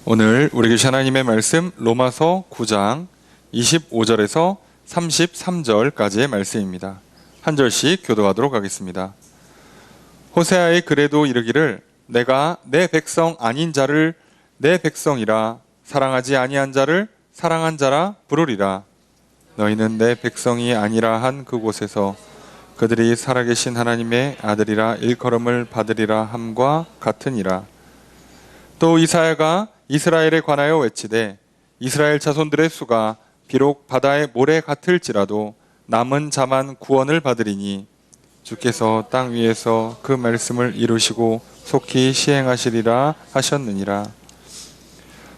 오늘 우리 계신 하나님의 말씀 로마서 9장 25절에서 33절까지의 말씀입니다. 한 절씩 교도하도록 하겠습니다. 호세아의 글에도 이르기를 내가 내 백성 아닌 자를 내 백성이라 사랑하지 아니한 자를 사랑한 자라 부르리라. 너희는 내 백성이 아니라 한 그곳에서 그들이 살아계신 하나님의 아들이라 일컬음을 받으리라 함과 같으니라. 또 이사야가 이스라엘에 관하여 외치되 이스라엘 자손들의 수가 비록 바다의 모래 같을지라도 남은 자만 구원을 받으리니 주께서 땅 위에서 그 말씀을 이루시고 속히 시행하시리라 하셨느니라.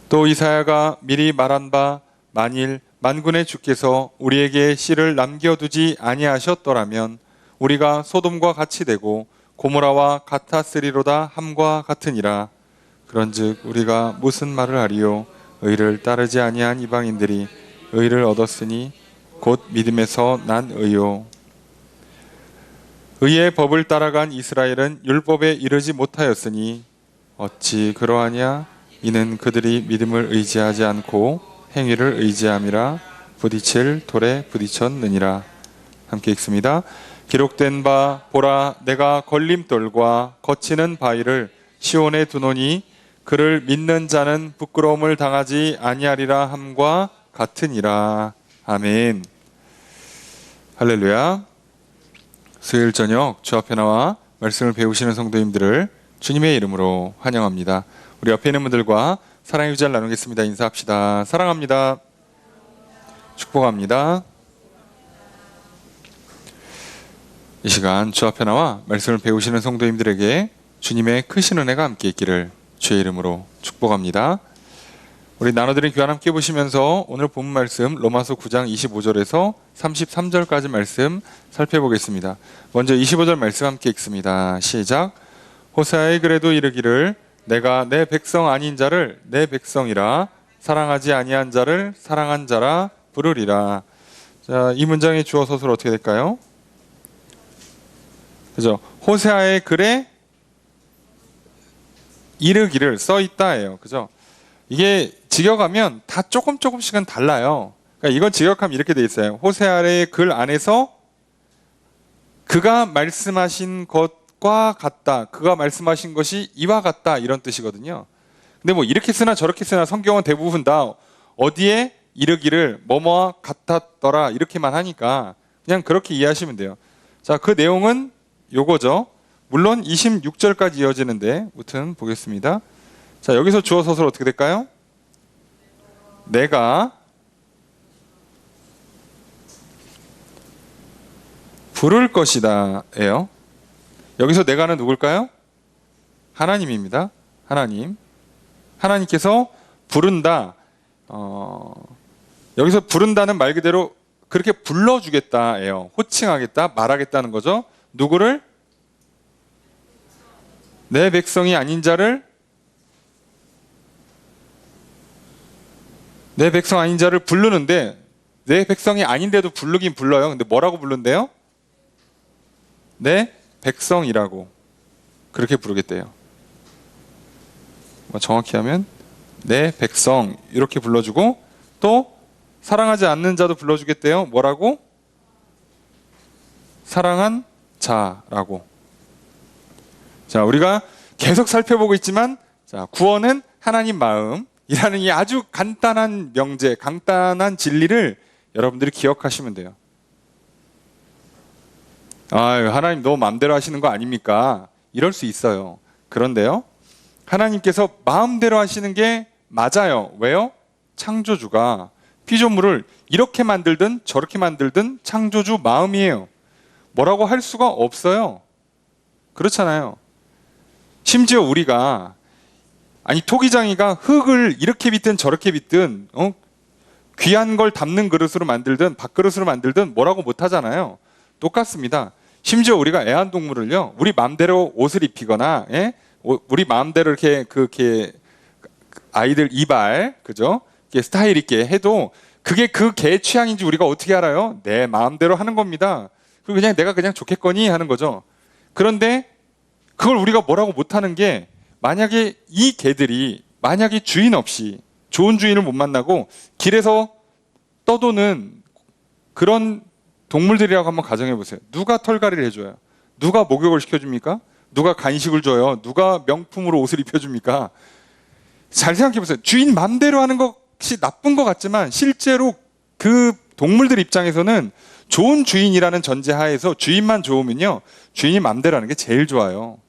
또 이사야가 미리 말한 바 만일 만군의 주께서 우리에게 씨를 남겨두지 아니하셨더라면 우리가 소돔과 같이 되고 고모라와 같았으리로다 함과 같으니라. 그런즉 우리가 무슨 말을 하리요? 의를 따르지 아니한 이방인들이 의를 얻었으니 곧 믿음에서 난 의요. 의의 법을 따라간 이스라엘은 율법에 이르지 못하였으니 어찌 그러하냐? 이는 그들이 믿음을 의지하지 않고 행위를 의지함이라. 부딪힐 돌에 부딪혔느니라. 함께 읽습니다. 기록된 바 보라 내가 걸림돌과 거치는 바위를 시온에 두노니 그를 믿는 자는 부끄러움을 당하지 아니하리라 함과 같으니라. 아멘. 할렐루야. 수요일 저녁 주 앞에 나와 말씀을 배우시는 성도님들을 주님의 이름으로 환영합니다. 우리 옆에 있는 분들과 사랑의 유자를 나누겠습니다. 인사합시다. 사랑합니다. 축복합니다. 이 시간 주 앞에 나와 말씀을 배우시는 성도님들에게 주님의 크신 은혜가 함께 있기를 주의 이름으로 축복합니다. 우리 나눠드린 교환 함께 보시면서 오늘 본문 말씀 로마서 9장 25절에서 33절까지 말씀 살펴보겠습니다. 먼저 25절 말씀 함께 읽습니다. 시작. 호세아의 글에도 이르기를 내가 내 백성 아닌 자를 내 백성이라 사랑하지 아니한 자를 사랑한 자라 부르리라. 자, 이 문장의 주어 서술 어떻게 될까요? 그죠? 호세아의 글에 이르기를 써 있다예요. 그죠? 이게 직역하면 다 조금씩은 달라요. 그러니까 이건 직역하면 이렇게 돼 있어요. 호세아의 글 안에서 그가 말씀하신 것과 같다. 그가 말씀하신 것이 이와 같다. 이런 뜻이거든요. 근데 뭐 이렇게 쓰나 저렇게 쓰나 성경은 대부분 다 어디에 이르기를 뭐뭐와 같았더라 이렇게만 하니까 그냥 그렇게 이해하시면 돼요. 자, 그 내용은 요거죠. 물론 26절까지 이어지는데 무튼 보겠습니다. 자, 여기서 주어 서술 어떻게 될까요? 내가 부를 것이다 예요. 여기서 내가는 누굴까요? 하나님입니다. 하나님께서 부른다. 여기서 부른다는 말 그대로 그렇게 불러주겠다 예요. 호칭하겠다, 말하겠다는 거죠. 누구를? 내 백성이 아닌 자를 내 백성 아닌 자를 부르는데 내 백성이 아닌데도 부르긴 불러요. 근데 뭐라고 부른대요? 내 백성이라고 그렇게 부르겠대요. 정확히 하면 내 백성 이렇게 불러주고 또 사랑하지 않는 자도 불러주겠대요. 뭐라고? 사랑한 자라고. 자, 우리가 계속 살펴보고 있지만 자, 구원은 하나님 마음이라는 이 아주 간단한 명제, 간단한 진리를 여러분들이 기억하시면 돼요. 아유, 하나님 너무 마음대로 하시는 거 아닙니까? 이럴 수 있어요. 그런데요, 하나님께서 마음대로 하시는 게 맞아요. 왜요? 창조주가 피조물을 이렇게 만들든 저렇게 만들든 창조주 마음이에요. 뭐라고 할 수가 없어요. 그렇잖아요. 심지어 우리가 토기장이가 흙을 이렇게 빚든 저렇게 빚든 귀한 걸 담는 그릇으로 만들든 밥그릇으로 만들든 뭐라고 못하잖아요. 똑같습니다. 심지어 우리가 애완동물을요, 우리 마음대로 옷을 입히거나 우리 마음대로 이렇게 아이들 이발 그죠? 이렇게 스타일 있게 해도 그게 그 개의 취향인지 우리가 어떻게 알아요? 내 마음대로 하는 겁니다. 그리고 내가 그냥 좋겠거니 하는 거죠. 그런데 그걸 우리가 뭐라고 못하는 게 만약에 이 개들이 만약에 주인 없이 좋은 주인을 못 만나고 길에서 떠도는 그런 동물들이라고 한번 가정해 보세요. 누가 털갈이를 해줘요? 누가 목욕을 시켜줍니까? 누가 간식을 줘요? 누가 명품으로 옷을 입혀줍니까? 잘 생각해 보세요. 주인 맘대로 하는 것이 나쁜 것 같지만 실제로 그 동물들 입장에서는 좋은 주인이라는 전제하에서 주인만 좋으면요, 주인이 맘대로 하는 게 제일 좋아요.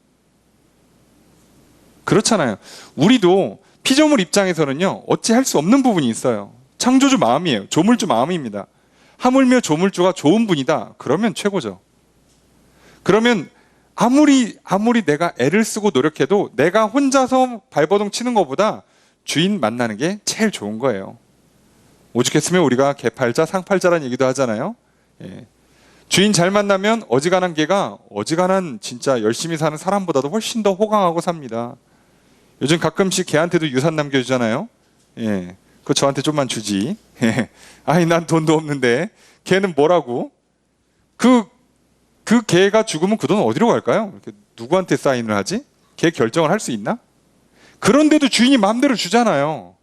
그렇잖아요. 우리도 피조물 입장에서는요, 어찌할 수 없는 부분이 있어요. 창조주 마음이에요. 조물주 마음입니다. 하물며 조물주가 좋은 분이다. 그러면 최고죠. 그러면 아무리 내가 애를 쓰고 노력해도 내가 혼자서 발버둥 치는 것보다 주인 만나는 게 제일 좋은 거예요. 오죽했으면 우리가 개팔자, 상팔자라는 얘기도 하잖아요. 예. 주인 잘 만나면 어지간한 개가 어지간한 진짜 열심히 사는 사람보다도 훨씬 더 호강하고 삽니다. 요즘 가끔씩 개한테도 유산 남겨주잖아요. 예. 그거 저한테 좀만 주지. 예. 아니, 난 돈도 없는데. 개는 뭐라고? 그 개가 죽으면 그 돈 어디로 갈까요? 이렇게 누구한테 사인을 하지? 개 결정을 할 수 있나? 그런데도 주인이 마음대로 주잖아요.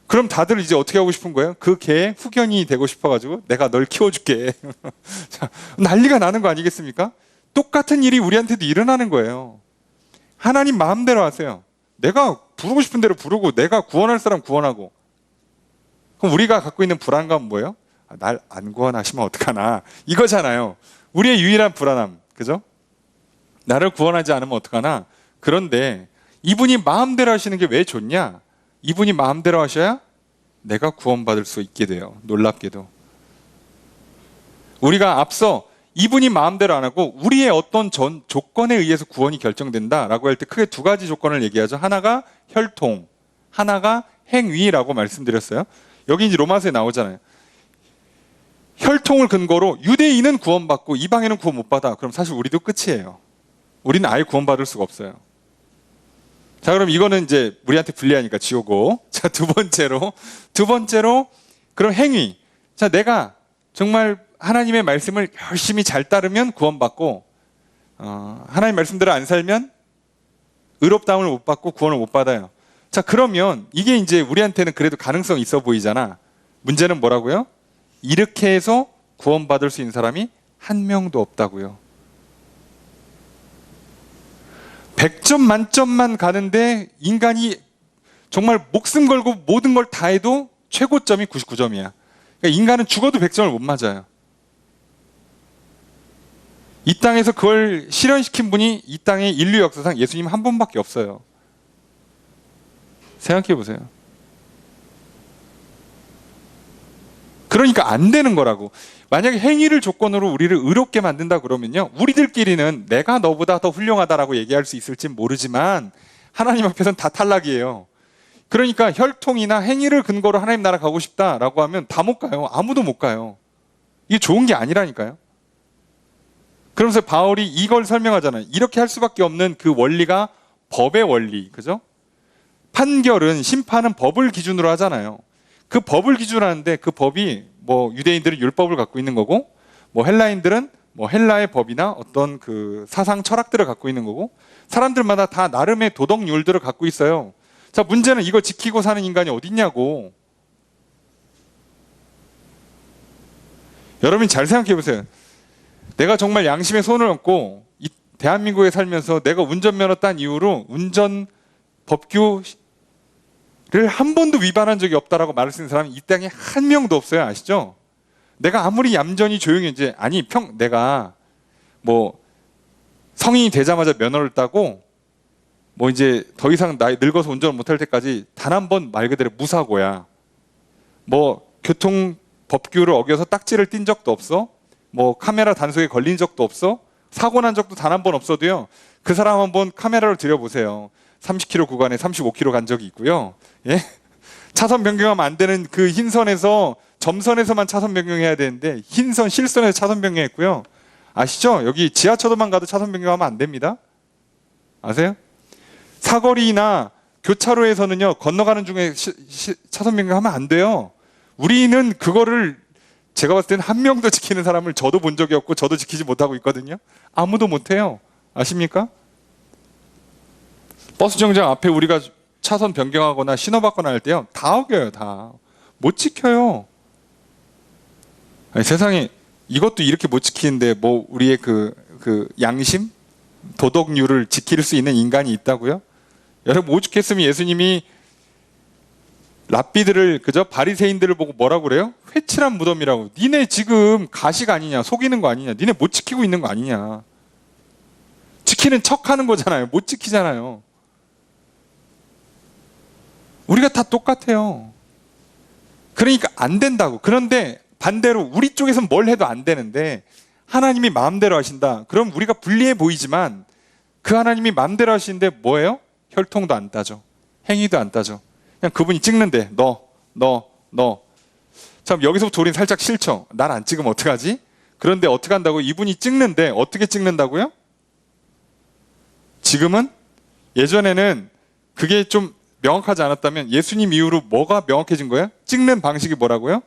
그럼 다들 이제 어떻게 하고 싶은 거예요? 그 개의 후견이 되고 싶어가지고 내가 널 키워줄게. 난리가 나는 거 아니겠습니까? 똑같은 일이 우리한테도 일어나는 거예요. 하나님 마음대로 하세요. 내가 부르고 싶은 대로 부르고 내가 구원할 사람 구원하고. 그럼 우리가 갖고 있는 불안감은 뭐예요? 날 안 구원하시면 어떡하나, 이거잖아요. 우리의 유일한 불안함, 그죠? 나를 구원하지 않으면 어떡하나. 그런데 이분이 마음대로 하시는 게 왜 좋냐? 이분이 마음대로 하셔야 내가 구원받을 수 있게 돼요. 놀랍게도. 우리가 앞서 이분이 마음대로 안 하고 우리의 어떤 조건에 의해서 구원이 결정된다라고 할 때 크게 두 가지 조건을 얘기하죠. 하나가 혈통, 하나가 행위라고 말씀드렸어요. 여기 이제 로마서에 나오잖아요. 혈통을 근거로 유대인은 구원받고 이방인은 구원 못 받아. 그럼 사실 우리도 끝이에요. 우리는 아예 구원받을 수가 없어요. 자, 그럼 이거는 이제 우리한테 불리하니까 지우고. 자, 두 번째로 그럼 행위. 자, 내가 정말 하나님의 말씀을 열심히 잘 따르면 구원받고, 하나님 말씀대로 안 살면 의롭다함을 못 받고 구원을 못 받아요. 자, 그러면 이게 이제 우리한테는 그래도 가능성이 있어 보이잖아. 문제는 뭐라고요? 이렇게 해서 구원받을 수 있는 사람이 한 명도 없다고요. 100점 만점만 가는데 인간이 정말 목숨 걸고 모든 걸 다 해도 최고점이 99점이야. 그러니까 인간은 죽어도 100점을 못 맞아요. 이 땅에서 그걸 실현시킨 분이 이 땅의 인류 역사상 예수님 한 분밖에 없어요. 생각해 보세요. 그러니까 안 되는 거라고. 만약에 행위를 조건으로 우리를 의롭게 만든다 그러면요, 우리들끼리는 내가 너보다 더 훌륭하다라고 얘기할 수 있을지 모르지만 하나님 앞에서는 다 탈락이에요. 그러니까 혈통이나 행위를 근거로 하나님 나라 가고 싶다라고 하면 다 못 가요. 아무도 못 가요. 이게 좋은 게 아니라니까요. 그러면서 바울이 이걸 설명하잖아요. 이렇게 할 수밖에 없는 그 원리가 법의 원리, 그죠? 판결은, 심판은 법을 기준으로 하잖아요. 그 법을 기준으로 하는데 그 법이 뭐 유대인들은 율법을 갖고 있는 거고, 뭐 헬라인들은 뭐 헬라의 법이나 어떤 그 사상 철학들을 갖고 있는 거고, 사람들마다 다 나름의 도덕률들을 갖고 있어요. 자, 문제는 이거 지키고 사는 인간이 어디 있냐고. 여러분 잘 생각해 보세요. 내가 정말 양심에 손을 얹고 이 대한민국에 살면서 내가 운전면허 딴 이후로 운전 법규를 한 번도 위반한 적이 없다라고 말할 수 있는 사람이 이 땅에 한 명도 없어요. 아시죠? 내가 아무리 얌전히 조용히 이제 내가 뭐 성인이 되자마자 면허를 따고 뭐 이제 더 이상 나이 늙어서 운전을 못할 때까지 단 한 번 말 그대로 무사고야. 뭐 교통 법규를 어겨서 딱지를 띈 적도 없어. 뭐 카메라 단속에 걸린 적도 없어. 사고 난 적도 단 한 번 없어도요. 그 사람 한번 카메라를 들여보세요. 30km 구간에 35km 간 적이 있고요. 예? 차선 변경하면 안 되는 그 흰선에서 점선에서만 차선 변경해야 되는데 흰선 실선에서 차선 변경했고요. 아시죠? 여기 지하철도만 가도 차선 변경하면 안 됩니다. 아세요? 사거리나 교차로에서는요, 건너가는 중에 차선 변경하면 안 돼요. 우리는 그거를 제가 봤을 때는 한 명도 지키는 사람을 저도 본 적이 없고 저도 지키지 못하고 있거든요. 아무도 못해요. 아십니까? 버스 정류장 앞에 우리가 차선 변경하거나 신호받거나 할 때요, 다 어겨요. 다 못 지켜요. 아니, 세상에 이것도 이렇게 못 지키는데 뭐 우리의 그 양심, 도덕률을 지킬 수 있는 인간이 있다고요? 여러분, 오죽했으면 예수님이 랍비들을, 그저 바리새인들을 보고 뭐라고 그래요? 회칠한 무덤이라고. 니네 지금 가식 아니냐, 속이는 거 아니냐, 니네 못 지키고 있는 거 아니냐. 지키는 척하는 거잖아요. 못 지키잖아요. 우리가 다 똑같아요. 그러니까 안 된다고. 그런데 반대로 우리 쪽에서는 뭘 해도 안 되는데 하나님이 마음대로 하신다. 그럼 우리가 불리해 보이지만 그 하나님이 마음대로 하시는데 뭐예요? 혈통도 안 따져. 행위도 안 따져. 그냥 그분이 찍는데 너. 참, 여기서부터 우리는 살짝 싫죠. 날 안 찍으면 어떡하지? 그런데 어떻게 한다고? 이분이 찍는데 어떻게 찍는다고요? 지금은, 예전에는 그게 좀 명확하지 않았다면 예수님 이후로 뭐가 명확해진 거예요? 찍는 방식이 뭐라고요?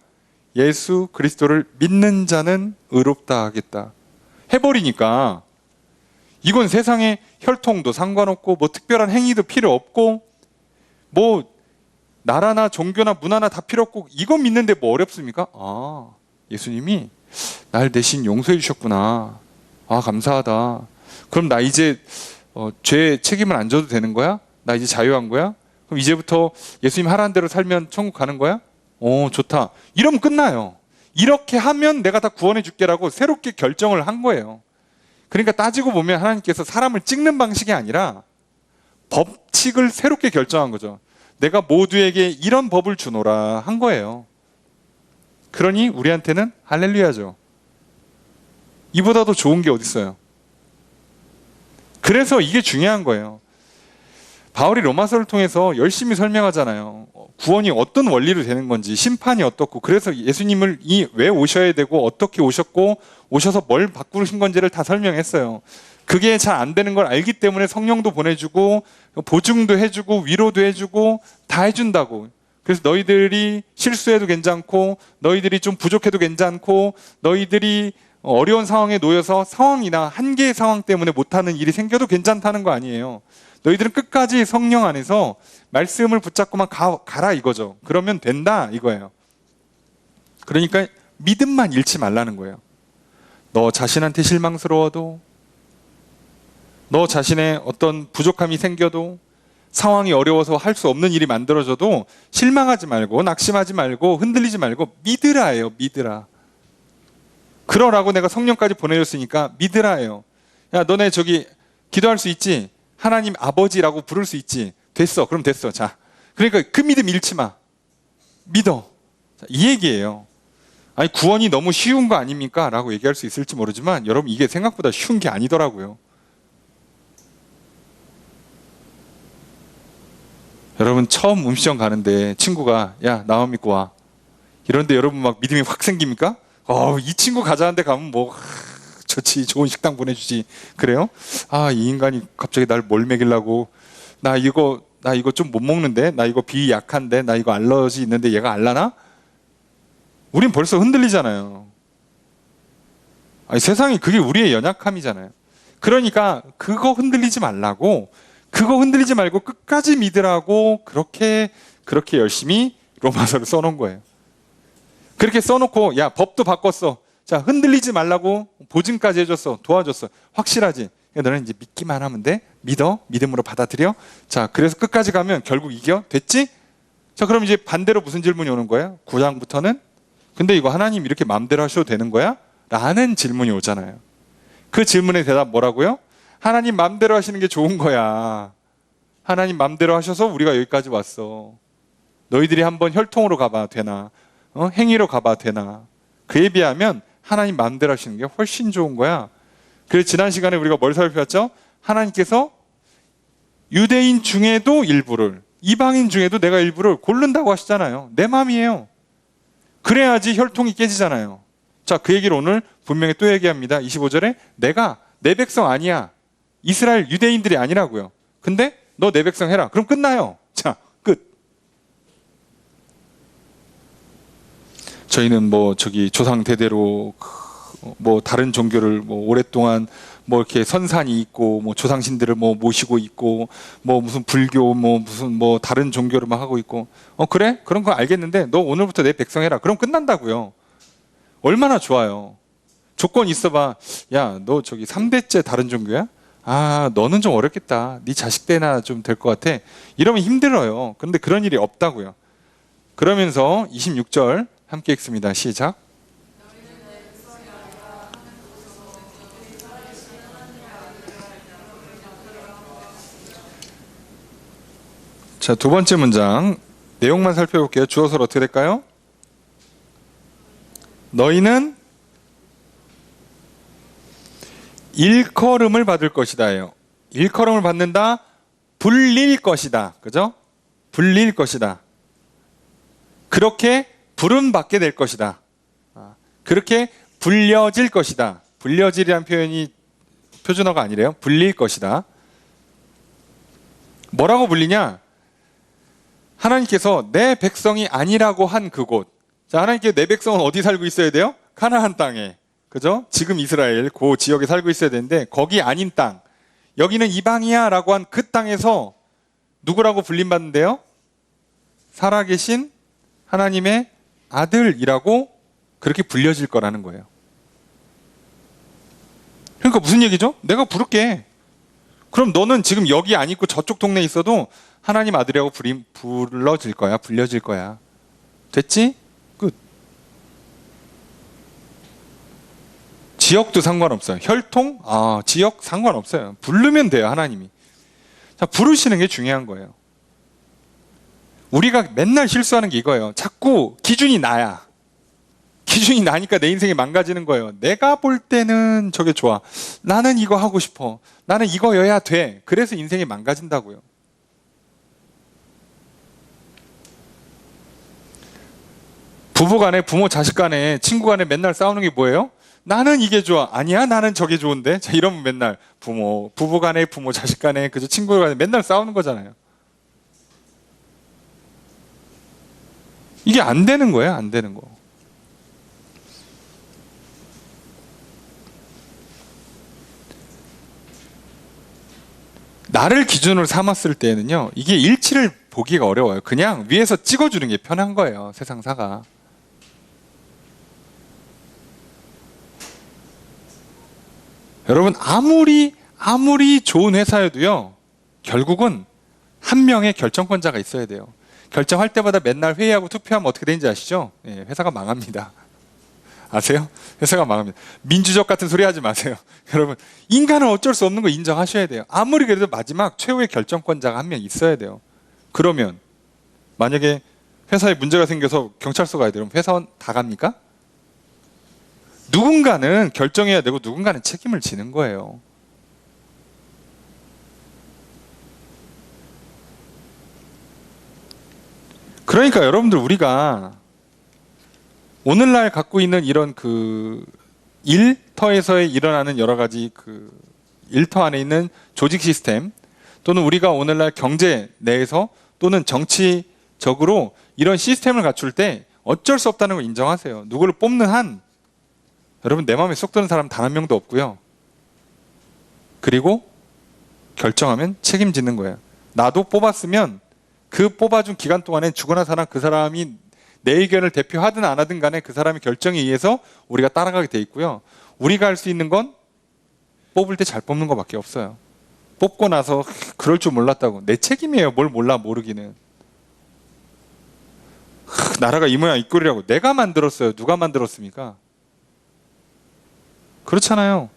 예수 그리스도를 믿는 자는 의롭다 하겠다. 해버리니까 이건 세상에 혈통도 상관없고 뭐 특별한 행위도 필요 없고 뭐 나라나 종교나 문화나 다 필요 없고 이거 믿는데 뭐 어렵습니까? 아, 예수님이 날 대신 용서해 주셨구나. 아, 감사하다. 그럼 나 이제 죄 책임을 안 져도 되는 거야? 나 이제 자유한 거야? 그럼 이제부터 예수님 하라는 대로 살면 천국 가는 거야? 오, 좋다. 이러면 끝나요. 이렇게 하면 내가 다 구원해 줄게라고 새롭게 결정을 한 거예요. 그러니까 따지고 보면 하나님께서 사람을 찍는 방식이 아니라 법칙을 새롭게 결정한 거죠. 내가 모두에게 이런 법을 주노라 한 거예요. 그러니 우리한테는 할렐루야죠. 이보다 더 좋은 게 어디 있어요? 그래서 이게 중요한 거예요. 바울이 로마서를 통해서 열심히 설명하잖아요. 구원이 어떤 원리로 되는 건지, 심판이 어떻고, 그래서 예수님을 왜 오셔야 되고 어떻게 오셨고 오셔서 뭘 바꾸신 건지를 다 설명했어요. 그게 잘 안 되는 걸 알기 때문에 성령도 보내주고 보증도 해주고 위로도 해주고 다 해준다고. 그래서 너희들이 실수해도 괜찮고 너희들이 좀 부족해도 괜찮고 너희들이 어려운 상황에 놓여서 상황이나 한계의 상황 때문에 못하는 일이 생겨도 괜찮다는 거 아니에요. 너희들은 끝까지 성령 안에서 말씀을 붙잡고만 가라 이거죠. 그러면 된다 이거예요. 그러니까 믿음만 잃지 말라는 거예요. 너 자신한테 실망스러워도, 너 자신의 어떤 부족함이 생겨도, 상황이 어려워서 할 수 없는 일이 만들어져도 실망하지 말고 낙심하지 말고 흔들리지 말고 믿으라예요. 믿으라. 그러라고 내가 성령까지 보내줬으니까 믿으라예요. 야, 너네 저기 기도할 수 있지? 하나님 아버지라고 부를 수 있지? 됐어. 그럼 됐어. 자, 그러니까 그 믿음 잃지 마. 믿어. 자, 이 얘기예요. 아니, 구원이 너무 쉬운 거 아닙니까? 라고 얘기할 수 있을지 모르지만 여러분, 이게 생각보다 쉬운 게 아니더라고요. 여러분, 처음 음식점 가는데 친구가 야, 나만 믿고 와. 이런데 여러분 막 믿음이 확 생깁니까? 이 친구 가자는데 가면 뭐 좋지, 좋은 식당 보내주지. 그래요? 아, 이 인간이 갑자기 날 뭘 먹이려고. 나 이거 좀 못 먹는데, 나 이거 비 약한데, 나 이거 알러지 있는데 얘가 알라나? 우린 벌써 흔들리잖아요. 아니, 세상이 그게 우리의 연약함이잖아요. 그러니까 그거 흔들리지 말라고, 그거 흔들리지 말고 끝까지 믿으라고 그렇게 열심히 로마서를 써놓은 거예요. 그렇게 써놓고 야, 법도 바꿨어. 자, 흔들리지 말라고 보증까지 해줬어. 도와줬어. 확실하지? 너는 이제 믿기만 하면 돼. 믿어. 믿음으로 받아들여. 자, 그래서 끝까지 가면 결국 이겨. 됐지? 자, 그럼 이제 반대로 무슨 질문이 오는 거예요? 9장부터는 근데 이거 하나님 이렇게 마음대로 하셔도 되는 거야? 라는 질문이 오잖아요. 그 질문의 대답 뭐라고요? 하나님 마음대로 하시는 게 좋은 거야. 하나님 마음대로 하셔서 우리가 여기까지 왔어. 너희들이 한번 혈통으로 가봐 되나? 행위로 가봐 되나? 그에 비하면 하나님 마음대로 하시는 게 훨씬 좋은 거야. 그래서 지난 시간에 우리가 뭘 살펴봤죠? 하나님께서 유대인 중에도 일부를, 이방인 중에도 내가 일부를 고른다고 하시잖아요. 내 마음이에요. 그래야지 혈통이 깨지잖아요. 자, 그 얘기를 오늘 분명히 또 얘기합니다. 25절에 내가 내 백성 아니야. 이스라엘 유대인들이 아니라고요. 근데 너 내 백성 해라. 그럼 끝나요. 자, 끝. 저희는 뭐 저기 조상 대대로 뭐 다른 종교를 뭐 오랫동안 뭐 이렇게 선산이 있고 뭐 조상신들을 뭐 모시고 있고 뭐 무슨 불교 뭐 무슨 뭐 다른 종교를 막 하고 있고 그래? 그런 거 알겠는데 너 오늘부터 내 백성 해라. 그럼 끝난다고요. 얼마나 좋아요. 조건 있어봐. 야, 너 저기 3대째 다른 종교야? 아, 너는 좀 어렵겠다. 네 자식 때나 좀 될 것 같아. 이러면 힘들어요. 그런데 그런 일이 없다고요. 그러면서 26절 함께 읽습니다. 시작. 자, 두 번째 문장 내용만 살펴볼게요. 주어서로 어떻게 될까요? 너희는 일컬음을 받을 것이다예요. 일컬음을 받는다. 불릴 것이다. 그죠? 불릴 것이다. 그렇게 부름받게 될 것이다. 그렇게 불려질 것이다. 불려질이라는 표현이 표준어가 아니래요. 불릴 것이다. 뭐라고 불리냐? 하나님께서 내 백성이 아니라고 한 그곳. 자, 하나님께서 내 백성은 어디 살고 있어야 돼요? 가나안 땅에. 그죠? 지금 이스라엘 그 지역에 살고 있어야 되는데 거기 아닌 땅. 여기는 이방이야 라고 한 그 땅에서 누구라고 불림받는데요? 살아계신 하나님의 아들이라고 그렇게 불려질 거라는 거예요. 그러니까 무슨 얘기죠? 내가 부를게. 그럼 너는 지금 여기 안 있고 저쪽 동네에 있어도 하나님 아들이라고 불러질 거야. 불려질 거야. 됐지? 끝. 지역도 상관없어요. 혈통? 지역 상관없어요. 부르면 돼요. 하나님이. 자, 부르시는 게 중요한 거예요. 우리가 맨날 실수하는 게 이거예요. 자꾸 기준이 나야. 기준이 나니까 내 인생이 망가지는 거예요. 내가 볼 때는 저게 좋아. 나는 이거 하고 싶어. 나는 이거여야 돼. 그래서 인생이 망가진다고요. 부부 간에, 부모 자식 간에, 친구 간에 맨날 싸우는 게 뭐예요? 나는 이게 좋아. 아니야, 나는 저게 좋은데. 자, 이러면 맨날 부부 간에, 부모 자식 간에, 그죠? 친구 간에 맨날 싸우는 거잖아요. 이게 안 되는 거예요. 안 되는 거. 나를 기준으로 삼았을 때는요, 이게 일치를 보기가 어려워요. 그냥 위에서 찍어주는 게 편한 거예요. 세상사가. 여러분, 아무리 좋은 회사여도요, 결국은 한 명의 결정권자가 있어야 돼요. 결정할 때마다 맨날 회의하고 투표하면 어떻게 되는지 아시죠? 예, 회사가 망합니다. 아세요? 회사가 망합니다. 민주적 같은 소리 하지 마세요. 여러분, 인간은 어쩔 수 없는 거 인정하셔야 돼요. 아무리 그래도 마지막 최후의 결정권자가 한 명 있어야 돼요. 그러면 만약에 회사에 문제가 생겨서 경찰서 가야 돼요. 그럼 회사원 다 갑니까? 누군가는 결정해야 되고 누군가는 책임을 지는 거예요. 그러니까 여러분들, 우리가 오늘날 갖고 있는 이런 그 일터에서의 일어나는 여러 가지 그 일터 안에 있는 조직 시스템, 또는 우리가 오늘날 경제 내에서 또는 정치적으로 이런 시스템을 갖출 때 어쩔 수 없다는 걸 인정하세요. 누구를 뽑는 한 여러분, 내 마음에 쏙 드는 사람 단 한 명도 없고요. 그리고 결정하면 책임지는 거예요. 나도 뽑았으면 그 뽑아준 기간 동안에 죽어나 사나 그 사람이 내 의견을 대표하든 안 하든 간에 그 사람의 결정에 의해서 우리가 따라가게 돼 있고요. 우리가 할 수 있는 건 뽑을 때 잘 뽑는 것밖에 없어요. 뽑고 나서 그럴 줄 몰랐다고. 내 책임이에요. 뭘 몰라 모르기는. 나라가 이 모양 이 꼴이라고 내가 만들었어요. 누가 만들었습니까? 그렇잖아요.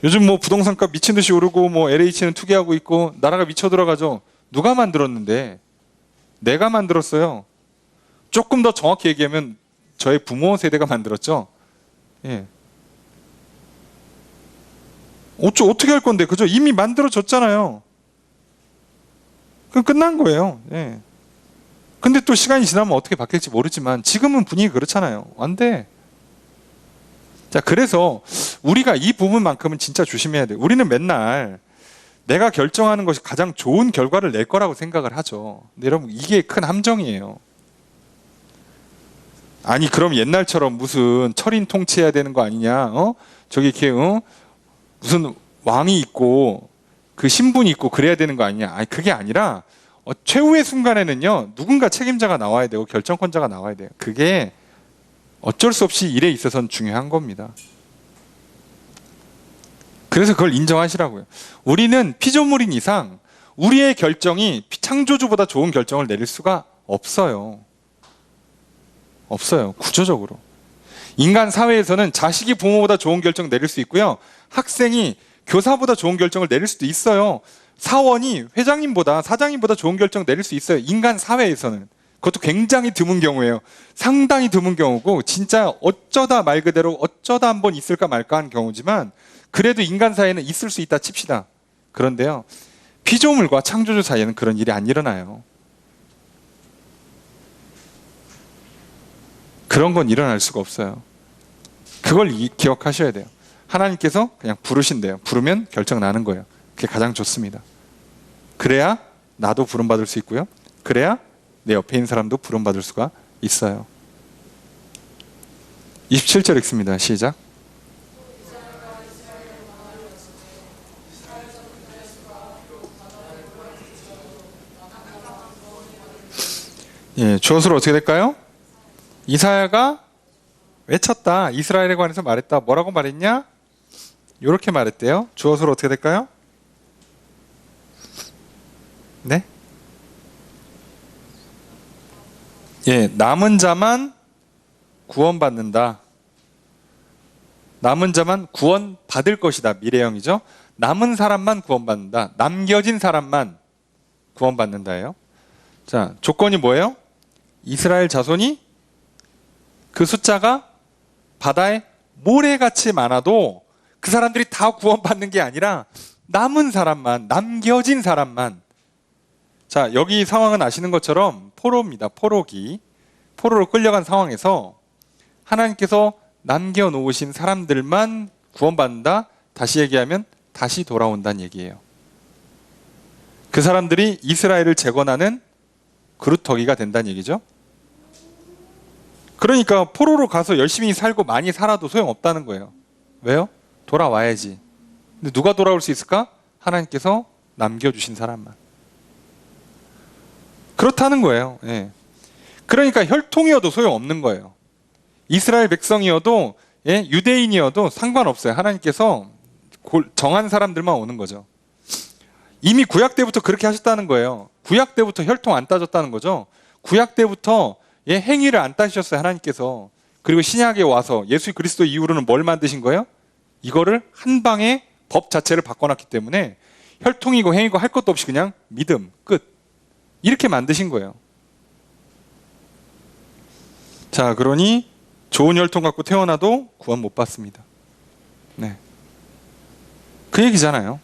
요즘 뭐 부동산값 미친 듯이 오르고 뭐 LH는 투기하고 있고 나라가 미쳐 들어가죠. 누가 만들었는데? 내가 만들었어요. 조금 더 정확히 얘기하면 저의 부모 세대가 만들었죠. 예. 어떻게 할 건데? 그죠? 이미 만들어졌잖아요. 그럼 끝난 거예요. 예. 근데 또 시간이 지나면 어떻게 바뀔지 모르지만 지금은 분위기 그렇잖아요. 안 돼. 자, 그래서 우리가 이 부분만큼은 진짜 조심해야 돼요. 우리는 맨날 내가 결정하는 것이 가장 좋은 결과를 낼 거라고 생각을 하죠. 근데 여러분, 이게 큰 함정이에요. 아니, 그럼 옛날처럼 무슨 철인 통치해야 되는 거 아니냐? 저기 이렇게 무슨 왕이 있고 그 신분이 있고 그래야 되는 거 아니냐. 아니, 그게 아니라 최후의 순간에는요, 누군가 책임자가 나와야 되고 결정권자가 나와야 돼요. 그게 어쩔 수 없이 일에 있어서는 중요한 겁니다. 그래서 그걸 인정하시라고요. 우리는 피조물인 이상 우리의 결정이 창조주보다 좋은 결정을 내릴 수가 없어요. 없어요. 구조적으로. 인간 사회에서는 자식이 부모보다 좋은 결정 내릴 수 있고요. 학생이 교사보다 좋은 결정을 내릴 수도 있어요. 사원이 회장님보다 사장님보다 좋은 결정 내릴 수 있어요. 인간 사회에서는. 그것도 굉장히 드문 경우예요. 상당히 드문 경우고 진짜 어쩌다 말 그대로 어쩌다 한번 있을까 말까 한 경우지만 그래도 인간 사회는 있을 수 있다 칩시다. 그런데요, 피조물과 창조주 사이에는 그런 일이 안 일어나요. 그런 건 일어날 수가 없어요. 그걸 기억하셔야 돼요. 하나님께서 그냥 부르신대요. 부르면 결정 나는 거예요. 그게 가장 좋습니다. 그래야 나도 부름받을 수 있고요. 그래야 내 옆에 있는 사람도 부름받을 수가 있어요. 27절 읽습니다. 시작. 예, 주어수로 어떻게 될까요? 이사야가 외쳤다. 이스라엘에 관해서 말했다. 뭐라고 말했냐? 이렇게 말했대요. 주어수로 어떻게 될까요? 네? 예, 남은 자만 구원받는다. 남은 자만 구원받을 것이다. 미래형이죠. 남은 사람만 구원받는다. 남겨진 사람만 구원받는다예요. 자, 조건이 뭐예요? 이스라엘 자손이 그 숫자가 바다에 모래같이 많아도 그 사람들이 다 구원받는 게 아니라 남은 사람만, 남겨진 사람만. 자, 여기 상황은 아시는 것처럼 포로입니다. 포로기. 포로로 끌려간 상황에서 하나님께서 남겨놓으신 사람들만 구원받는다. 다시 얘기하면 다시 돌아온다는 얘기예요. 그 사람들이 이스라엘을 재건하는 그루터기가 된다는 얘기죠. 그러니까 포로로 가서 열심히 살고 많이 살아도 소용없다는 거예요. 왜요? 돌아와야지. 근데 누가 돌아올 수 있을까? 하나님께서 남겨주신 사람만. 그렇다는 거예요. 예. 그러니까 혈통이어도 소용없는 거예요. 이스라엘 백성이어도, 예, 유대인이어도 상관없어요. 하나님께서 정한 사람들만 오는 거죠. 이미 구약 때부터 그렇게 하셨다는 거예요. 구약 때부터 혈통 안 따졌다는 거죠. 구약 때부터, 예, 행위를 안 따지셨어요. 하나님께서. 그리고 신약에 와서 예수 그리스도 이후로는 뭘 만드신 거예요? 이거를 한 방에 법 자체를 바꿔놨기 때문에 혈통이고 행위고 할 것도 없이 그냥 믿음, 끝. 이렇게 만드신 거예요. 자, 그러니 좋은 혈통 갖고 태어나도 구원 못 받습니다. 네. 그 얘기잖아요.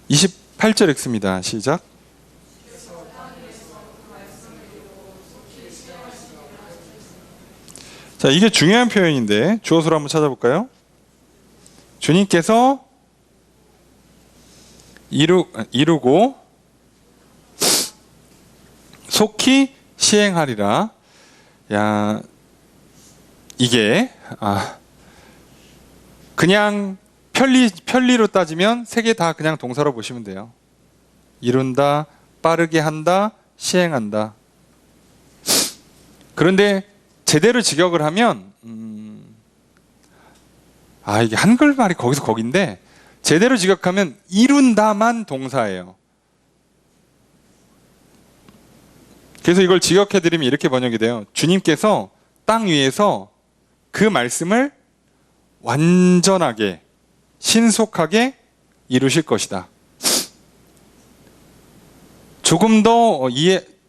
28절 읽습니다. 시작. 자, 이게 중요한 표현인데 주어수로 한번 찾아볼까요? 주님께서 이루고 속히 시행하리라. 야, 이게 그냥 편리로 따지면 세 개 다 그냥 동사로 보시면 돼요. 이룬다, 빠르게 한다, 시행한다. 그런데 제대로 직역을 하면 이게 한글말이 거기서 거긴데 제대로 직역하면 이룬다만 동사예요. 그래서 이걸 직역해드리면 이렇게 번역이 돼요. 주님께서 땅 위에서 그 말씀을 완전하게 신속하게 이루실 것이다. 조금 더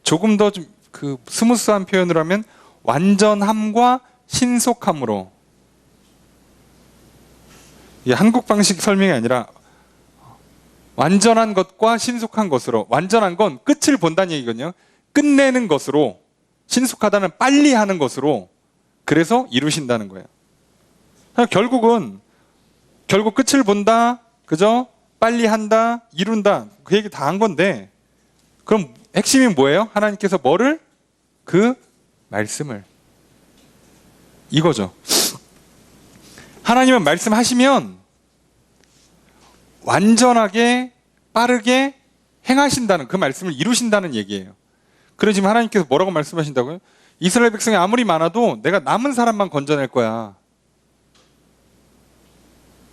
좀 그 스무스한 표현을 하면 완전함과 신속함으로. 이게 한국 방식 설명이 아니라 완전한 것과 신속한 것으로. 완전한 건 끝을 본다는 얘기거든요. 끝내는 것으로. 신속하다는 빨리 하는 것으로. 그래서 이루신다는 거예요. 결국 끝을 본다, 그죠? 빨리 한다, 이룬다. 그 얘기 다 한 건데, 그럼 핵심이 뭐예요? 하나님께서 뭐를? 그 말씀을. 이거죠. 하나님은 말씀하시면 완전하게 빠르게 행하신다는 그 말씀을 이루신다는 얘기예요. 그래서 지금 하나님께서 뭐라고 말씀하신다고요? 이스라엘 백성이 아무리 많아도 내가 남은 사람만 건져낼 거야.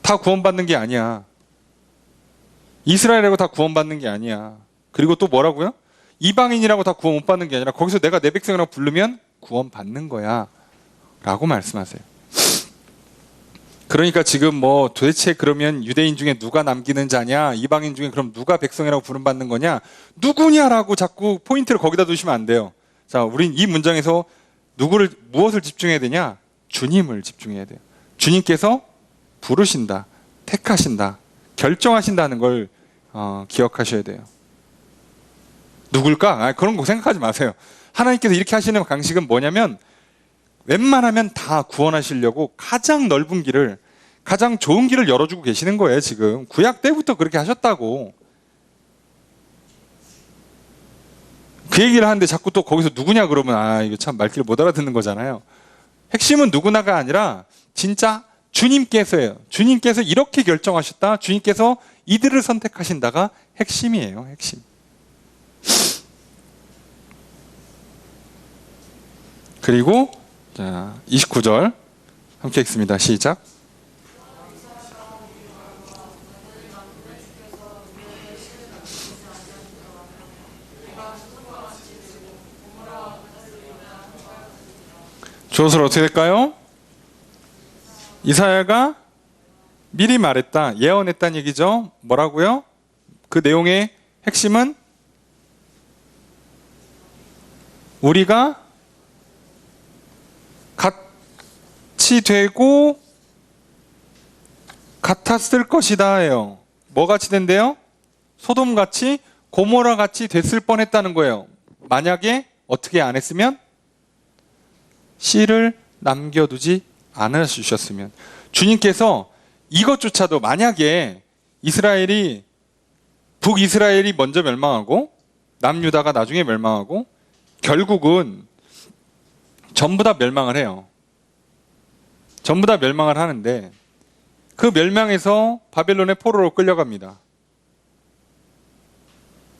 다 구원받는 게 아니야. 이스라엘이라고 다 구원받는 게 아니야. 그리고 또 뭐라고요? 이방인이라고 다 구원 못 받는 게 아니라 거기서 내가 내 백성이라고 부르면 구원받는 거야 라고 말씀하세요. 그러니까 지금 뭐 도대체 그러면 유대인 중에 누가 남기는 자냐, 이방인 중에 그럼 누가 백성이라고 부름받는 거냐, 누구냐라고 자꾸 포인트를 거기다 두시면 안 돼요. 자, 우린 이 문장에서 무엇을 집중해야 되냐? 주님을 집중해야 돼요. 주님께서 부르신다, 택하신다, 결정하신다는 걸 기억하셔야 돼요. 누굴까? 그런 거 생각하지 마세요. 하나님께서 이렇게 하시는 방식은 뭐냐면 웬만하면 다 구원하시려고 가장 넓은 길을, 가장 좋은 길을 열어주고 계시는 거예요. 지금 구약 때부터 그렇게 하셨다고. 그 얘기를 하는데 자꾸 또 거기서 누구냐 그러면 이거 참 말귀를 못 알아듣는 거잖아요. 핵심은 누구나가 아니라 진짜 주님께서예요. 주님께서 이렇게 결정하셨다, 주님께서 이들을 선택하신다가 핵심이에요. 핵심. 그리고 자, 29절 함께 읽습니다. 시작. 주어서 어떻게 될까요? 이사야가 미리 말했다, 예언했다는 얘기죠. 뭐라고요? 그 내용의 핵심은 우리가 같이 되고 같았을 것이다예요. 뭐 같이 된대요? 소돔같이, 고모라같이 됐을 뻔했다는 거예요. 만약에 어떻게 안 했으면? 씨를 남겨두지 않으셨으면. 주님께서 이것조차도 만약에 북이스라엘이 먼저 멸망하고 남유다가 나중에 멸망하고 결국은 전부 다 멸망을 해요. 전부 다 멸망을 하는데 그 멸망에서 바벨론의 포로로 끌려갑니다.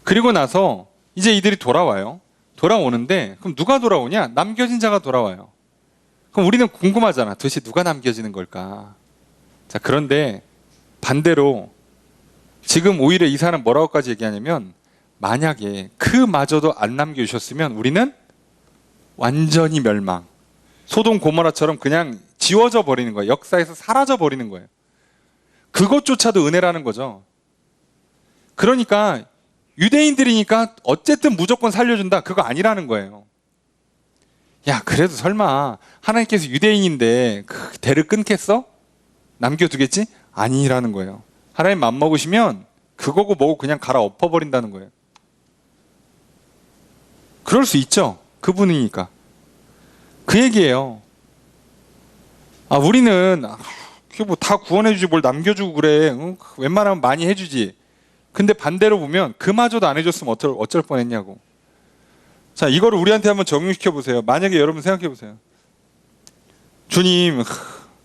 그리고 나서 이제 이들이 돌아와요. 돌아오는데 그럼 누가 돌아오냐? 남겨진 자가 돌아와요. 그럼 우리는 궁금하잖아. 도대체 누가 남겨지는 걸까? 자, 그런데 반대로 지금 오히려 이사는 뭐라고까지 얘기하냐면 만약에 그마저도 안 남겨주셨으면 우리는 완전히 멸망, 소돔 고모라처럼 그냥 지워져 버리는 거예요. 역사에서 사라져 버리는 거예요. 그것조차도 은혜라는 거죠. 그러니까 유대인들이니까 어쨌든 무조건 살려준다, 그거 아니라는 거예요. 야, 그래도 설마 하나님께서 유대인인데 그 대를 끊겠어? 남겨두겠지? 아니라는 거예요. 하나님 맘먹으시면 그거고 뭐고 그냥 갈아 엎어버린다는 거예요. 그럴 수 있죠. 그분이니까. 그 얘기예요. 우리는 뭐 다 구원해주지 뭘 남겨주고 그래. 웬만하면 많이 해주지. 근데 반대로 보면 그마저도 안 해줬으면 어쩔 뻔했냐고. 자, 이거를 우리한테 한번 적용시켜 보세요. 만약에 여러분 생각해 보세요. 주님,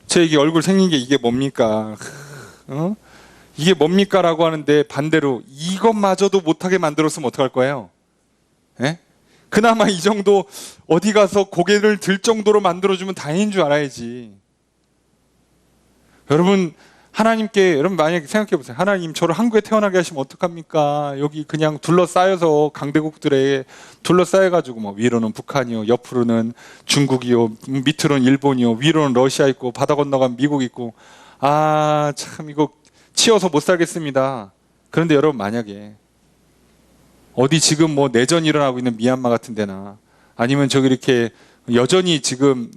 제 얼굴 생긴 게 이게 뭡니까? 이게 뭡니까? 라고 하는데 반대로 이것마저도 못하게 만들었으면 어떡할 거예요? 예? 그나마 이 정도 어디 가서 고개를 들 정도로 만들어주면 다행인 줄 알아야지. 여러분 만약에 생각해 보세요. 하나님, 저를 한국에 태어나게 하시면 어떡합니까? 여기 그냥 둘러싸여서 강대국들에 둘러싸여가지고 뭐 위로는 북한이요, 옆으로는 중국이요, 밑으로는 일본이요, 위로는 러시아 있고 바다 건너가면 미국 있고, 참 이거 치여서 못 살겠습니다. 그런데 여러분, 만약에 어디 지금 뭐 내전이 일어나고 있는 미얀마 같은 데나 아니면 저기 이렇게 여전히 지금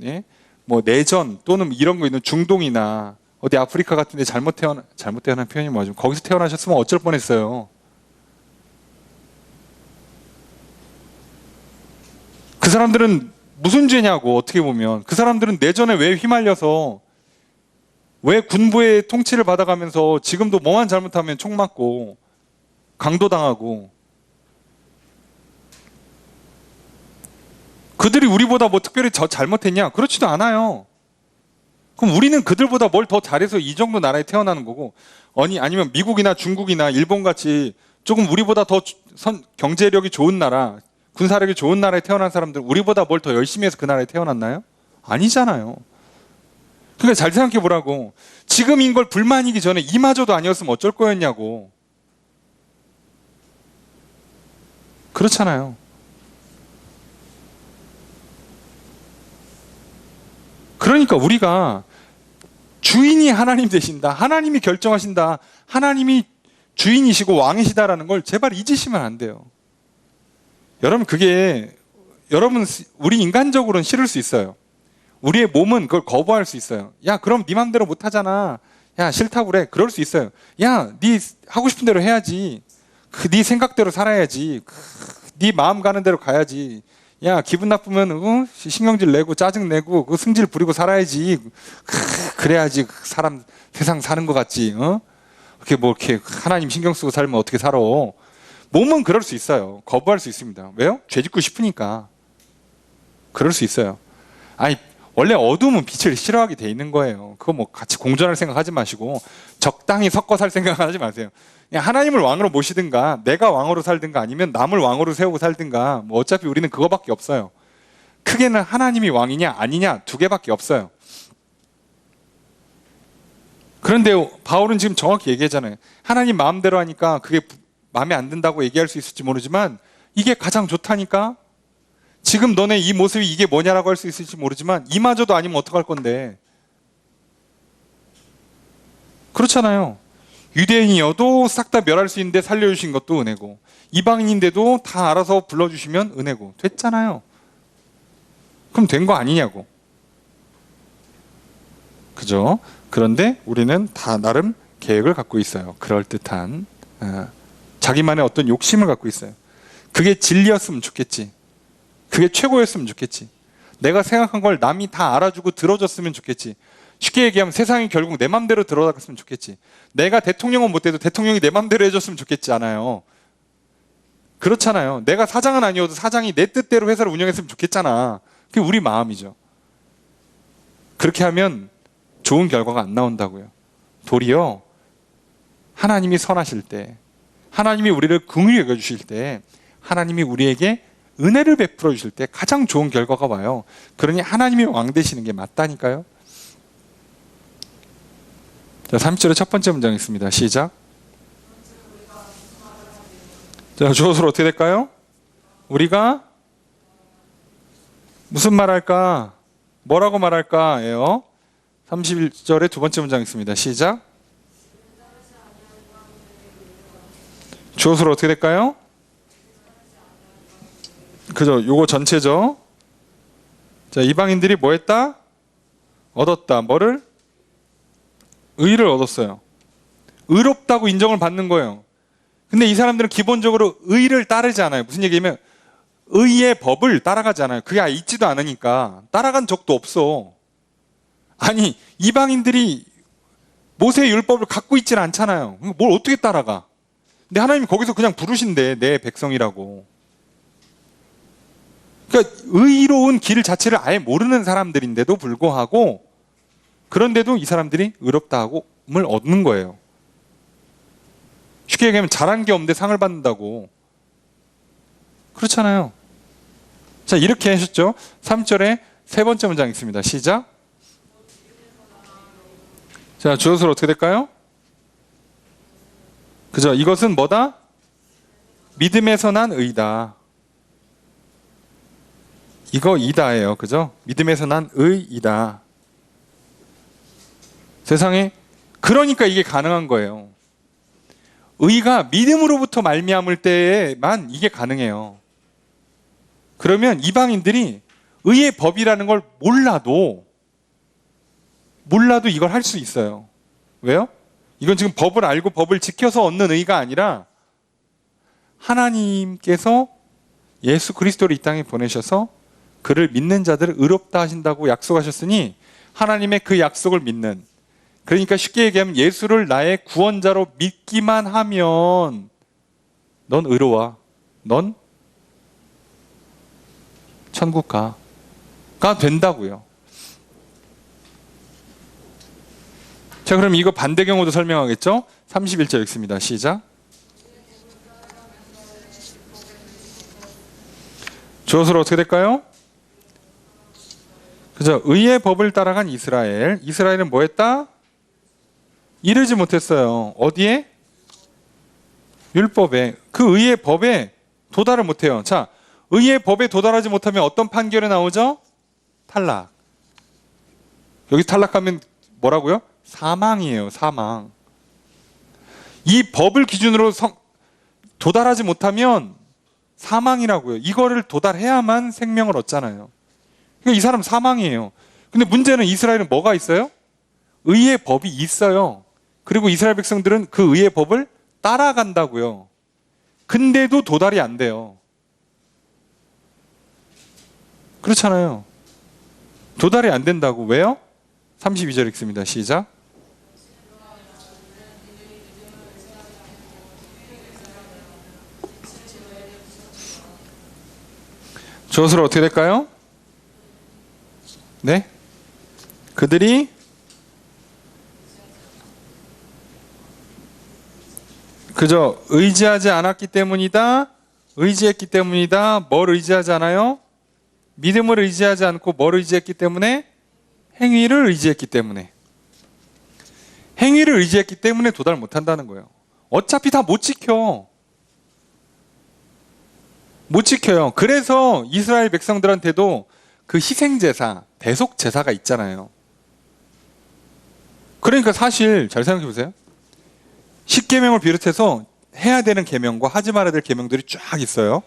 뭐 내전 또는 이런 거 있는 중동이나 어디 아프리카 같은 데 잘못 태어난 표현이 뭐죠? 거기서 태어나셨으면 어쩔 뻔했어요. 그 사람들은 무슨 죄냐고. 어떻게 보면 그 사람들은 내전에 왜 휘말려서, 왜 군부의 통치를 받아가면서 지금도 뭐만 잘못하면 총 맞고 강도당하고, 그들이 우리보다 뭐 특별히 잘못했냐? 그렇지도 않아요. 그럼 우리는 그들보다 뭘 더 잘해서 이 정도 나라에 태어나는 거고, 아니면 미국이나 중국이나 일본 같이 조금 우리보다 더 경제력이 좋은 나라, 군사력이 좋은 나라에 태어난 사람들, 우리보다 뭘 더 열심히 해서 그 나라에 태어났나요? 아니잖아요. 그러니까 잘 생각해 보라고. 지금인 걸 불만이기 전에 이마저도 아니었으면 어쩔 거였냐고. 그렇잖아요. 그러니까 우리가 주인이 하나님 되신다. 하나님이 결정하신다. 하나님이 주인이시고 왕이시다라는 걸 제발 잊으시면 안 돼요. 여러분, 우리 인간적으로는 싫을 수 있어요. 우리의 몸은 그걸 거부할 수 있어요. 야, 그럼 네 맘대로 못 하잖아. 야, 싫다고 그래. 그럴 수 있어요. 야, 네 하고 싶은 대로 해야지. 네 생각대로 살아야지. 네 마음 가는 대로 가야지. 야, 기분 나쁘면 신경질 내고 짜증 내고 승질 부리고 살아야지. 그래야지 사람 세상 사는 것 같지. 이렇게 하나님 신경 쓰고 살면 어떻게 살아? 몸은 그럴 수 있어요. 거부할 수 있습니다. 왜요? 죄 짓고 싶으니까. 그럴 수 있어요. 아니, 원래 어둠은 빛을 싫어하게 돼 있는 거예요. 그거 뭐 같이 공존할 생각하지 마시고 적당히 섞어 살 생각하지 마세요. 그냥 하나님을 왕으로 모시든가 내가 왕으로 살든가 아니면 남을 왕으로 세우고 살든가 뭐 어차피 우리는 그거밖에 없어요. 크게는 하나님이 왕이냐 아니냐 두 개밖에 없어요. 그런데 바울은 지금 정확히 얘기하잖아요. 하나님 마음대로 하니까 그게 마음에 안 든다고 얘기할 수 있을지 모르지만 이게 가장 좋다니까. 지금 너네 이 모습이 이게 뭐냐라고 할 수 있을지 모르지만 이마저도 아니면 어떡할 건데. 그렇잖아요. 유대인이어도 싹 다 멸할 수 있는데 살려주신 것도 은혜고 이방인인데도 다 알아서 불러주시면 은혜고 됐잖아요. 그럼 된 거 아니냐고. 그죠? 그런데 우리는 다 나름 계획을 갖고 있어요. 그럴듯한 자기만의 어떤 욕심을 갖고 있어요. 그게 진리였으면 좋겠지. 그게 최고였으면 좋겠지. 내가 생각한 걸 남이 다 알아주고 들어줬으면 좋겠지. 쉽게 얘기하면 세상이 결국 내 맘대로 들어갔으면 좋겠지. 내가 대통령은 못 돼도 대통령이 내 맘대로 해줬으면 좋겠지 않아요. 그렇잖아요. 내가 사장은 아니어도 사장이 내 뜻대로 회사를 운영했으면 좋겠잖아. 그게 우리 마음이죠. 그렇게 하면 좋은 결과가 안 나온다고요. 도리어 하나님이 선하실 때, 하나님이 우리를 긍휼히 여겨주실 때, 하나님이 우리에게 은혜를 베풀어 주실 때 가장 좋은 결과가 와요. 그러니 하나님이 왕 되시는 게 맞다니까요. 자, 30절의 첫 번째 문장 있습니다. 시작. 자, 주어서로 어떻게 될까요? 우리가 무슨 말할까? 뭐라고 말할까?예요. 31절의 두 번째 문장 있습니다. 시작. 주어서로 어떻게 될까요? 그죠? 요거 전체죠. 자, 이방인들이 뭐 했다? 얻었다. 뭐를? 의를 얻었어요. 의롭다고 인정을 받는 거예요. 근데 이 사람들은 기본적으로 의를 따르지 않아요. 무슨 얘기냐면 의의 법을 따라가지 않아요. 그게 있지도 않으니까. 따라간 적도 없어. 아니, 이방인들이 모세의 율법을 갖고 있지는 않잖아요. 뭘 어떻게 따라가? 근데 하나님이 거기서 그냥 부르신대. 내 백성이라고. 그러니까 의로운 길 자체를 아예 모르는 사람들인데도 불구하고 그런데도 이 사람들이 의롭다함을 얻는 거예요. 쉽게 얘기하면 잘한 게 없는데 상을 받는다고. 그렇잖아요. 자, 이렇게 하셨죠. 3절에 세 번째 문장 있습니다. 시작. 자, 주어서로 어떻게 될까요? 그죠? 이것은 뭐다? 믿음에서 난 의다. 이거 이다예요. 그죠? 믿음에서 난 의이다. 세상에 그러니까 이게 가능한 거예요. 의가 믿음으로부터 말미암을 때에만 이게 가능해요. 그러면 이방인들이 의의 법이라는 걸 몰라도 이걸 할 수 있어요. 왜요? 이건 지금 법을 알고 법을 지켜서 얻는 의가 아니라 하나님께서 예수 그리스도를 이 땅에 보내셔서 그를 믿는 자들을 의롭다 하신다고 약속하셨으니 하나님의 그 약속을 믿는, 그러니까 쉽게 얘기하면 예수를 나의 구원자로 믿기만 하면 넌 의로워. 넌 천국 가가 된다고요. 자, 그럼 이거 반대 경우도 설명하겠죠? 31절 읽습니다. 시작. 주어서로 어떻게 될까요? 그죠? 의의 법을 따라간 이스라엘. 이스라엘은 뭐 했다? 이르지 못했어요. 어디에? 율법에. 그 의의 법에 도달을 못해요. 자, 의의 법에 도달하지 못하면 어떤 판결이 나오죠? 탈락. 여기 탈락하면 뭐라고요? 사망이에요. 사망. 이 법을 기준으로 도달하지 못하면 사망이라고요. 이거를 도달해야만 생명을 얻잖아요. 그러니까 이 사람 사망이에요. 근데 문제는 이스라엘은 뭐가 있어요? 의의 법이 있어요. 그리고 이스라엘 백성들은 그 의의 법을 따라간다고요. 근데도 도달이 안 돼요. 그렇잖아요. 도달이 안 된다고. 왜요? 32절 읽습니다. 시작. 주어서로 어떻게 될까요? 네? 그들이 그저 의지하지 않았기 때문이다. 의지했기 때문이다. 뭘 의지하지 않아요? 믿음을 의지하지 않고 뭘 의지했기 때문에? 행위를 의지했기 때문에. 행위를 의지했기 때문에 도달 못한다는 거예요. 어차피 다 못 지켜. 못 지켜요. 그래서 이스라엘 백성들한테도 그 희생제사, 대속제사가 있잖아요. 그러니까 사실 잘 생각해 보세요. 10계명을 비롯해서 해야 되는 계명과 하지 말아야 될 계명들이 쫙 있어요.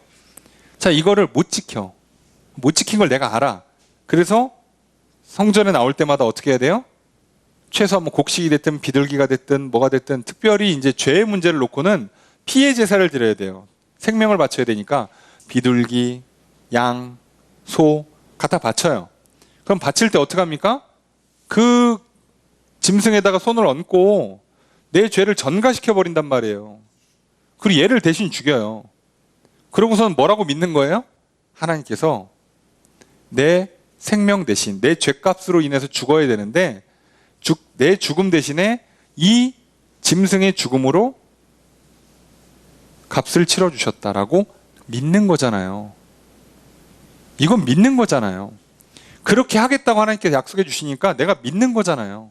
자, 이거를 못 지켜. 못 지킨 걸 내가 알아. 그래서 성전에 나올 때마다 어떻게 해야 돼요? 최소한 뭐 곡식이 됐든 비둘기가 됐든 뭐가 됐든 특별히 이제 죄의 문제를 놓고는 피해 제사를 드려야 돼요. 생명을 바쳐야 되니까 비둘기, 양, 소 갖다 바쳐요. 그럼 바칠 때 어떻게 합니까? 그 짐승에다가 손을 얹고 내 죄를 전가시켜 버린단 말이에요. 그리고 얘를 대신 죽여요. 그러고선 뭐라고 믿는 거예요? 하나님께서 내 생명 대신 내 죄값으로 인해서 죽어야 되는데 내 죽음 대신에 이 짐승의 죽음으로 값을 치러주셨다라고 믿는 거잖아요. 이건 믿는 거잖아요. 그렇게 하겠다고 하나님께서 약속해 주시니까 내가 믿는 거잖아요.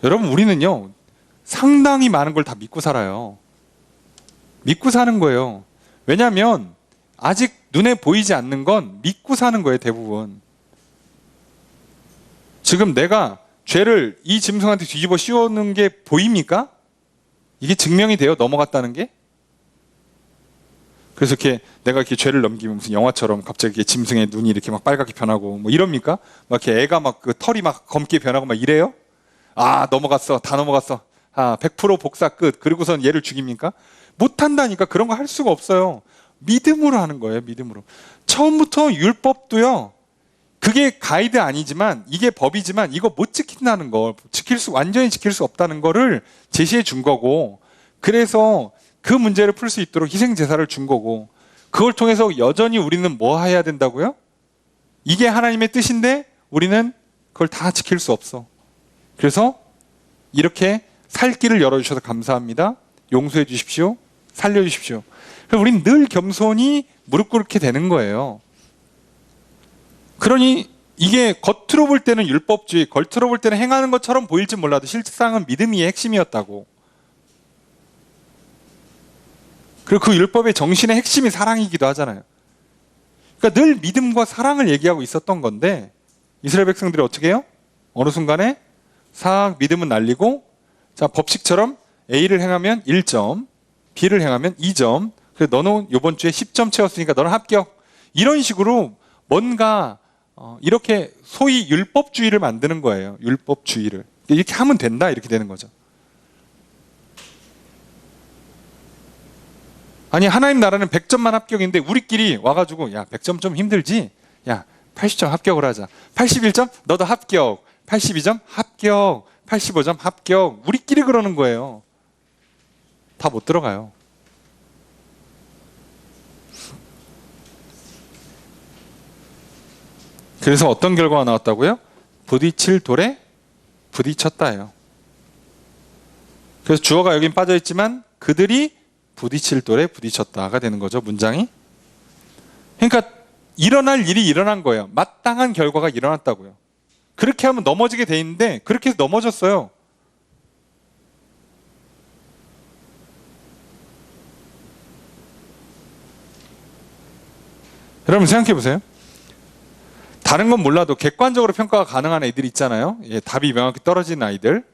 여러분, 우리는요 상당히 많은 걸 다 믿고 살아요. 믿고 사는 거예요. 왜냐하면 아직 눈에 보이지 않는 건 믿고 사는 거예요. 대부분. 지금 내가 죄를 이 짐승한테 뒤집어 씌우는 게 보입니까? 이게 증명이 돼요? 넘어갔다는 게? 그래서 이렇게 내가 이렇게 죄를 넘기면 무슨 영화처럼 갑자기 이렇게 짐승의 눈이 이렇게 막 빨갛게 변하고 뭐 이럽니까? 막 이렇게 애가 막 그 털이 막 검게 변하고 막 이래요? 아, 넘어갔어. 다 넘어갔어. 아, 100% 복사 끝. 그리고선 얘를 죽입니까? 못한다니까. 그런 거 할 수가 없어요. 믿음으로 하는 거예요. 믿음으로. 처음부터 율법도요. 그게 가이드 아니지만 이게 법이지만 이거 못 지킨다는 거, 완전히 지킬 수 없다는 거를 제시해 준 거고, 그래서 그 문제를 풀 수 있도록 희생 제사를 준 거고, 그걸 통해서 여전히 우리는 뭐 해야 된다고요? 이게 하나님의 뜻인데 우리는 그걸 다 지킬 수 없어. 그래서 이렇게 살 길을 열어주셔서 감사합니다. 용서해 주십시오. 살려주십시오. 그래서 우리는 늘 겸손히 무릎 꿇게 되는 거예요. 그러니 이게 겉으로 볼 때는 율법주의, 겉으로 볼 때는 행하는 것처럼 보일지 몰라도 실상은 믿음이 핵심이었다고. 그리고 그 율법의 정신의 핵심이 사랑이기도 하잖아요. 그러니까 늘 믿음과 사랑을 얘기하고 있었던 건데 이스라엘 백성들이 어떻게 해요? 어느 순간에 싹 믿음은 날리고, 자, 법칙처럼 A를 행하면 1점, B를 행하면 2점. 그래서 너는 이번 주에 10점 채웠으니까 너는 합격. 이런 식으로 뭔가 이렇게 소위 율법주의를 만드는 거예요. 율법주의를. 이렇게 하면 된다. 이렇게 되는 거죠. 아니, 하나님 나라는 100점만 합격인데 우리끼리 와가지고 야, 100점 좀 힘들지? 야, 80점 합격을 하자. 81점? 너도 합격. 82점? 합격. 85점? 합격. 우리끼리 그러는 거예요. 다 못 들어가요. 그래서 어떤 결과가 나왔다고요? 부딪힐 돌에 부딪혔다예요. 그래서 주어가 여긴 빠져있지만 그들이 부딪힐 돌에 부딪혔다가 되는 거죠, 문장이. 그러니까 일어날 일이 일어난 거예요. 마땅한 결과가 일어났다고요. 그렇게 하면 넘어지게 돼 있는데 그렇게 해서 넘어졌어요. 여러분 생각해 보세요. 다른 건 몰라도 객관적으로 평가가 가능한 애들 있잖아요. 예, 답이 명확히 떨어진 아이들.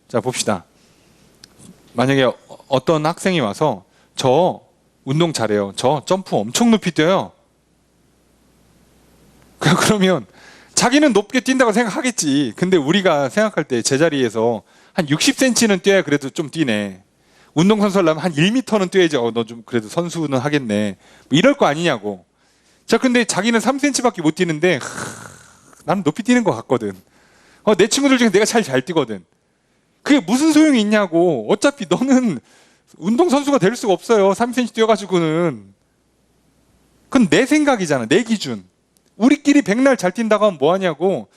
자, 봅시다. 만약에 어떤 학생이 와서 저 운동 잘해요. 저 점프 엄청 높이 뛰어요. 그러면 자기는 높게 뛴다고 생각하겠지. 근데 우리가 생각할 때 제자리에서 한 60cm는 뛰어야 그래도 좀 뛰네. 운동선수 하려면 한 1m는 뛰어야지. 너 좀 그래도 선수는 하겠네. 뭐 이럴 거 아니냐고. 자, 근데 자기는 3cm밖에 못 뛰는데 나는 높이 뛰는 것 같거든. 내 친구들 중에 내가 제일 잘 뛰거든. 그게 무슨 소용이 있냐고. 어차피 너는 운동선수가 될 수가 없어요. 3cm 뛰어가지고는. 그건 내 생각이잖아. 내 기준. 우리끼리 백날 잘 뛴다고 하면 뭐하냐고.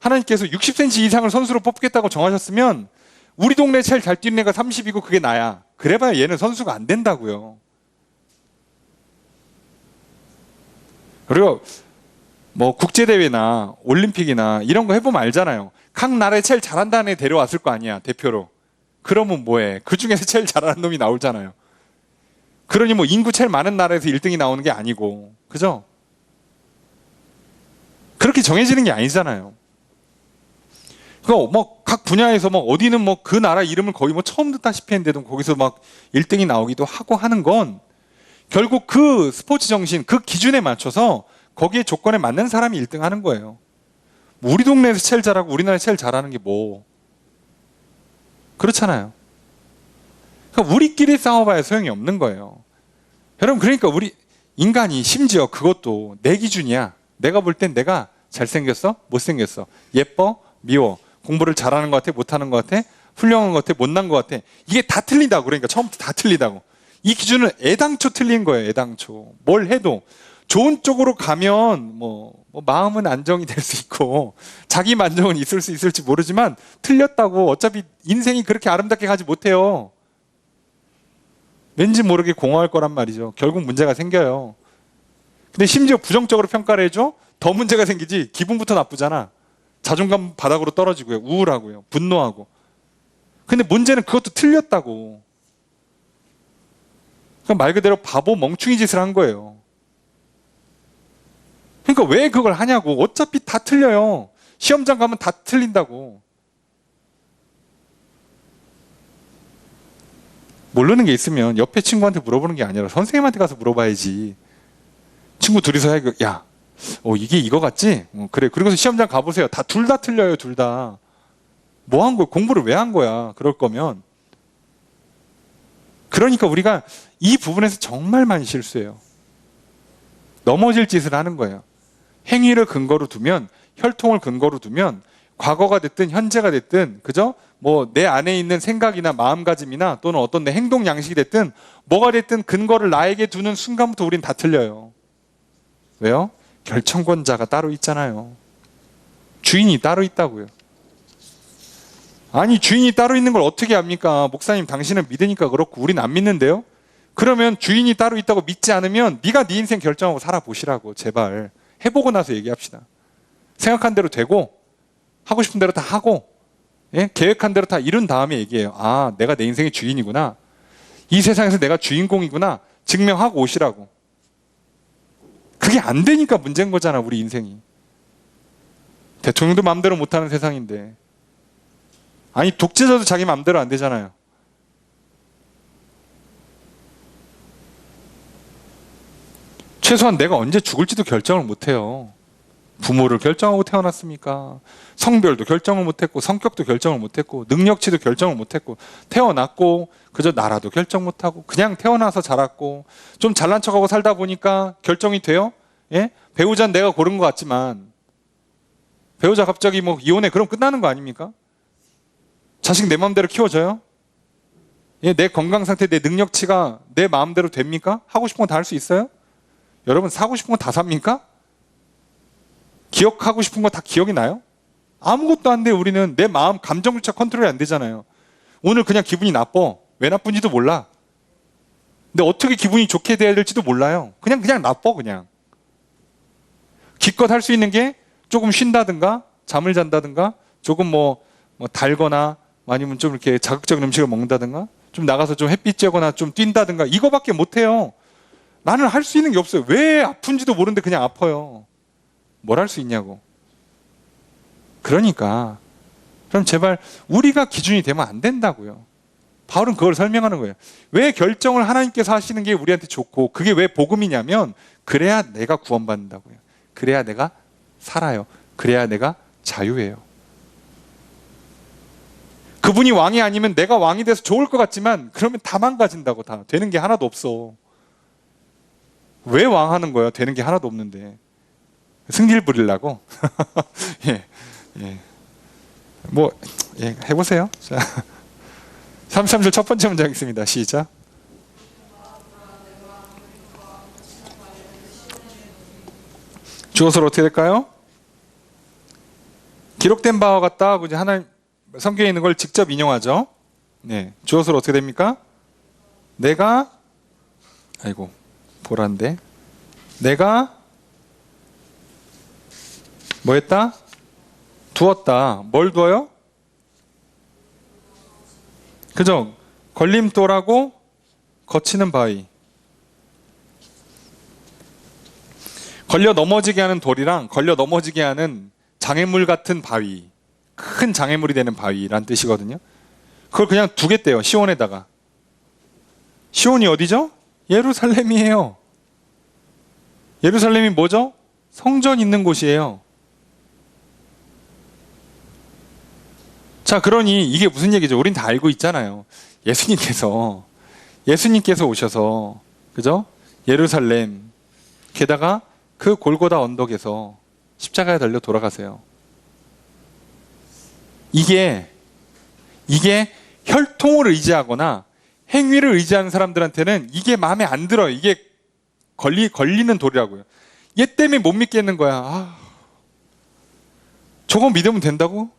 하나님께서 60cm 이상을 선수로 뽑겠다고 정하셨으면 우리 동네 제일 잘 뛰는 애가 30이고 그게 나야. 그래봐야 얘는 선수가 안 된다고요. 그리고 뭐 국제대회나 올림픽이나 이런 거 해보면 알잖아요. 각 나라에 제일 잘한다는 애 데려왔을 거 아니야, 대표로. 그러면 뭐해? 그 중에서 제일 잘하는 놈이 나오잖아요. 그러니 뭐 인구 제일 많은 나라에서 1등이 나오는 게 아니고, 그죠? 그렇게 정해지는 게 아니잖아요. 뭐 각 분야에서 뭐 어디는 뭐 그 나라 이름을 거의 뭐 처음 듣다시피 했는데도 거기서 막 1등이 나오기도 하고 하는 건 결국 그 스포츠 정신, 그 기준에 맞춰서 거기에 조건에 맞는 사람이 1등 하는 거예요. 우리 동네에서 제일 잘하고 우리나라에서 제일 잘하는 게 뭐. 그렇잖아요. 그러니까 우리끼리 싸워봐야 소용이 없는 거예요. 여러분, 그러니까 우리 인간이 심지어 그것도 내 기준이야. 내가 볼 땐 내가 잘생겼어? 못생겼어? 예뻐? 미워? 공부를 잘하는 것 같아? 못하는 것 같아? 훌륭한 것 같아? 못난 것 같아? 이게 다 틀린다고. 그러니까 처음부터 다 틀리다고. 이 기준은 애당초 틀린 거예요. 애당초. 뭘 해도 좋은 쪽으로 가면 뭐 마음은 안정이 될 수 있고 자기 만족은 있을 수 있을지 모르지만 틀렸다고. 어차피 인생이 그렇게 아름답게 가지 못해요. 왠지 모르게 공허할 거란 말이죠. 결국 문제가 생겨요. 근데 심지어 부정적으로 평가를 해줘? 더 문제가 생기지. 기분부터 나쁘잖아. 자존감 바닥으로 떨어지고요. 우울하고요. 분노하고. 근데 문제는 그것도 틀렸다고. 그러니까 말 그대로 바보 멍충이 짓을 한 거예요. 그러니까 왜 그걸 하냐고. 어차피 다 틀려요. 시험장 가면 다 틀린다고. 모르는 게 있으면 옆에 친구한테 물어보는 게 아니라 선생님한테 가서 물어봐야지. 친구 둘이서 해. 야, 이게 이거 같지? 그래. 그리고서 시험장 가보세요. 둘 다 틀려요. 둘 다. 뭐 한 거야? 공부를 왜 한 거야? 그럴 거면. 그러니까 우리가 이 부분에서 정말 많이 실수해요. 넘어질 짓을 하는 거예요. 행위를 근거로 두면, 혈통을 근거로 두면 과거가 됐든 현재가 됐든, 그죠? 뭐 내 안에 있는 생각이나 마음가짐이나 또는 어떤 내 행동 양식이 됐든 뭐가 됐든 근거를 나에게 두는 순간부터 우린 다 틀려요. 왜요? 결정권자가 따로 있잖아요. 주인이 따로 있다고요. 아니, 주인이 따로 있는 걸 어떻게 압니까? 목사님, 당신은 믿으니까 그렇고 우린 안 믿는데요? 그러면 주인이 따로 있다고 믿지 않으면 네가 네 인생 결정하고 살아보시라고. 제발 해보고 나서 얘기합시다. 생각한 대로 되고 하고 싶은 대로 다 하고, 예? 계획한 대로 다 이룬 다음에 얘기해요. 아, 내가 내 인생의 주인이구나. 이 세상에서 내가 주인공이구나. 증명하고 오시라고. 그게 안 되니까 문제인 거잖아, 우리 인생이. 대통령도 마음대로 못하는 세상인데. 아니, 독재자도 자기 마음대로 안 되잖아요. 최소한 내가 언제 죽을지도 결정을 못해요. 부모를 결정하고 태어났습니까? 성별도 결정을 못했고, 성격도 결정을 못했고, 능력치도 결정을 못했고, 태어났고, 그저 나라도 결정 못하고, 그냥 태어나서 자랐고, 좀 잘난 척하고 살다 보니까 결정이 돼요? 예? 배우자는 내가 고른 것 같지만, 배우자 갑자기 뭐 이혼해, 그럼 끝나는 거 아닙니까? 자식 내 마음대로 키워져요? 예, 내 건강 상태, 내 능력치가 내 마음대로 됩니까? 하고 싶은 건 다 할 수 있어요? 여러분, 사고 싶은 건 다 삽니까? 기억하고 싶은 거 다 기억이 나요? 아무것도 안 돼. 우리는 내 마음 감정조차 컨트롤이 안 되잖아요. 오늘 그냥 기분이 나빠. 왜 나쁜지도 몰라. 근데 어떻게 기분이 좋게 돼야 될지도 몰라요. 그냥 나빠 그냥. 기껏 할 수 있는 게 조금 쉰다든가 잠을 잔다든가 조금 뭐 달거나 아니면 좀 이렇게 자극적인 음식을 먹는다든가 좀 나가서 좀 햇빛 쬐거나 좀 뛴다든가 이거밖에 못해요. 나는 할 수 있는 게 없어요. 왜 아픈지도 모르는데 그냥 아파요. 뭘 할 수 있냐고. 그러니까 그럼 제발 우리가 기준이 되면 안 된다고요. 바울은 그걸 설명하는 거예요. 왜 결정을 하나님께서 하시는 게 우리한테 좋고 그게 왜 복음이냐면 그래야 내가 구원받는다고요. 그래야 내가 살아요. 그래야 내가 자유예요. 그분이 왕이 아니면 내가 왕이 돼서 좋을 것 같지만 그러면 다 망가진다고. 다 되는 게 하나도 없어. 왜 왕하는 거예요? 되는 게 하나도 없는데. 승리를 부리려고? 예, 예. 해보세요. 자, 33절 첫 번째 문장 있습니다. 시작. 주어서로 어떻게 될까요? 기록된 바와 같다 하고 이제 하나님 성경에 있는 걸 직접 인용하죠. 네, 주어서로 어떻게 됩니까? 내가 보란데 내가 뭐 했다? 두었다. 뭘 두어요? 그죠? 걸림돌하고 거치는 바위. 걸려 넘어지게 하는 돌이랑 걸려 넘어지게 하는 장애물 같은 바위. 큰 장애물이 되는 바위란 뜻이거든요. 그걸 그냥 두겠대요. 시온에다가. 시온이 어디죠? 예루살렘이에요. 예루살렘이 뭐죠? 성전 있는 곳이에요. 자, 그러니 이게 무슨 얘기죠? 우린 다 알고 있잖아요. 예수님께서 오셔서, 그죠? 예루살렘, 게다가 그 골고다 언덕에서 십자가에 달려 돌아가세요. 이게 혈통을 의지하거나 행위를 의지하는 사람들한테는 이게 마음에 안 들어요. 이게 걸리는 돌이라고요. 얘 때문에 못 믿겠는 거야. 저거 믿으면 된다고?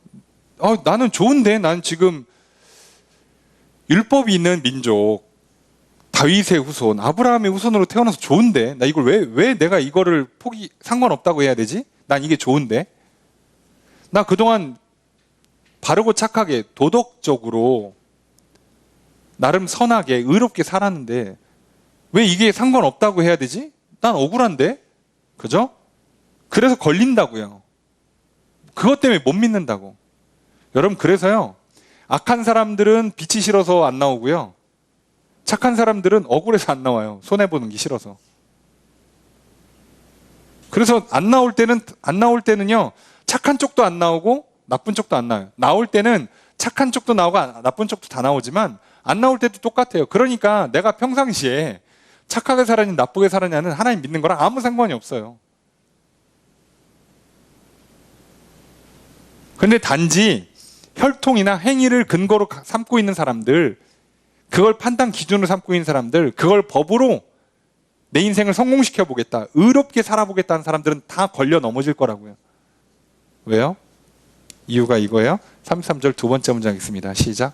나는 좋은데. 난 지금 율법이 있는 민족, 다윗의 후손, 아브라함의 후손으로 태어나서 좋은데. 나 이걸 왜 내가 이거를 상관없다고 해야 되지? 난 이게 좋은데. 나 그동안 바르고 착하게 도덕적으로 나름 선하게 의롭게 살았는데 왜 이게 상관없다고 해야 되지? 난 억울한데? 그죠? 그래서 걸린다고요. 그것 때문에 못 믿는다고. 여러분, 그래서요, 악한 사람들은 빛이 싫어서 안 나오고요, 착한 사람들은 억울해서 안 나와요. 손해보는 게 싫어서. 그래서 안 나올 때는요, 착한 쪽도 안 나오고 나쁜 쪽도 안 나와요. 나올 때는 착한 쪽도 나오고 나쁜 쪽도 다 나오지만 안 나올 때도 똑같아요. 그러니까 내가 평상시에 착하게 살았냐 나쁘게 살았냐는 하나님 믿는 거랑 아무 상관이 없어요. 근데 단지 혈통이나 행위를 근거로 삼고 있는 사람들, 그걸 판단 기준으로 삼고 있는 사람들, 그걸 법으로 내 인생을 성공시켜 보겠다, 의롭게 살아보겠다는 사람들은 다 걸려 넘어질 거라고요. 왜요? 이유가 이거예요. 33절 두 번째 문장 있습니다. 시작.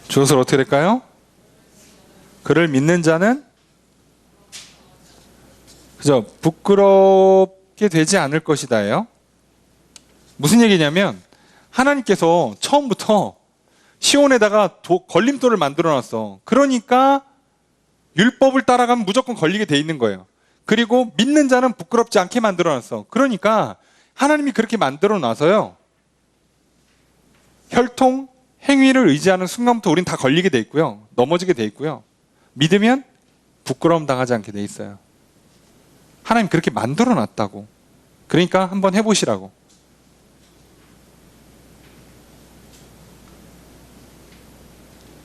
주어서 어떻게 될까요? 그를 믿는 자는 그죠? 부끄럽게 되지 않을 것이다예요. 무슨 얘기냐면 하나님께서 처음부터 시온에다가 걸림돌을 만들어 놨어. 그러니까 율법을 따라가면 무조건 걸리게 돼 있는 거예요. 그리고 믿는 자는 부끄럽지 않게 만들어 놨어. 그러니까 하나님이 그렇게 만들어 놔서요, 혈통, 행위를 의지하는 순간부터 우린 다 걸리게 돼 있고요, 넘어지게 돼 있고요, 믿으면 부끄러움 당하지 않게 돼 있어요. 하나님 그렇게 만들어 놨다고. 그러니까 한번 해보시라고.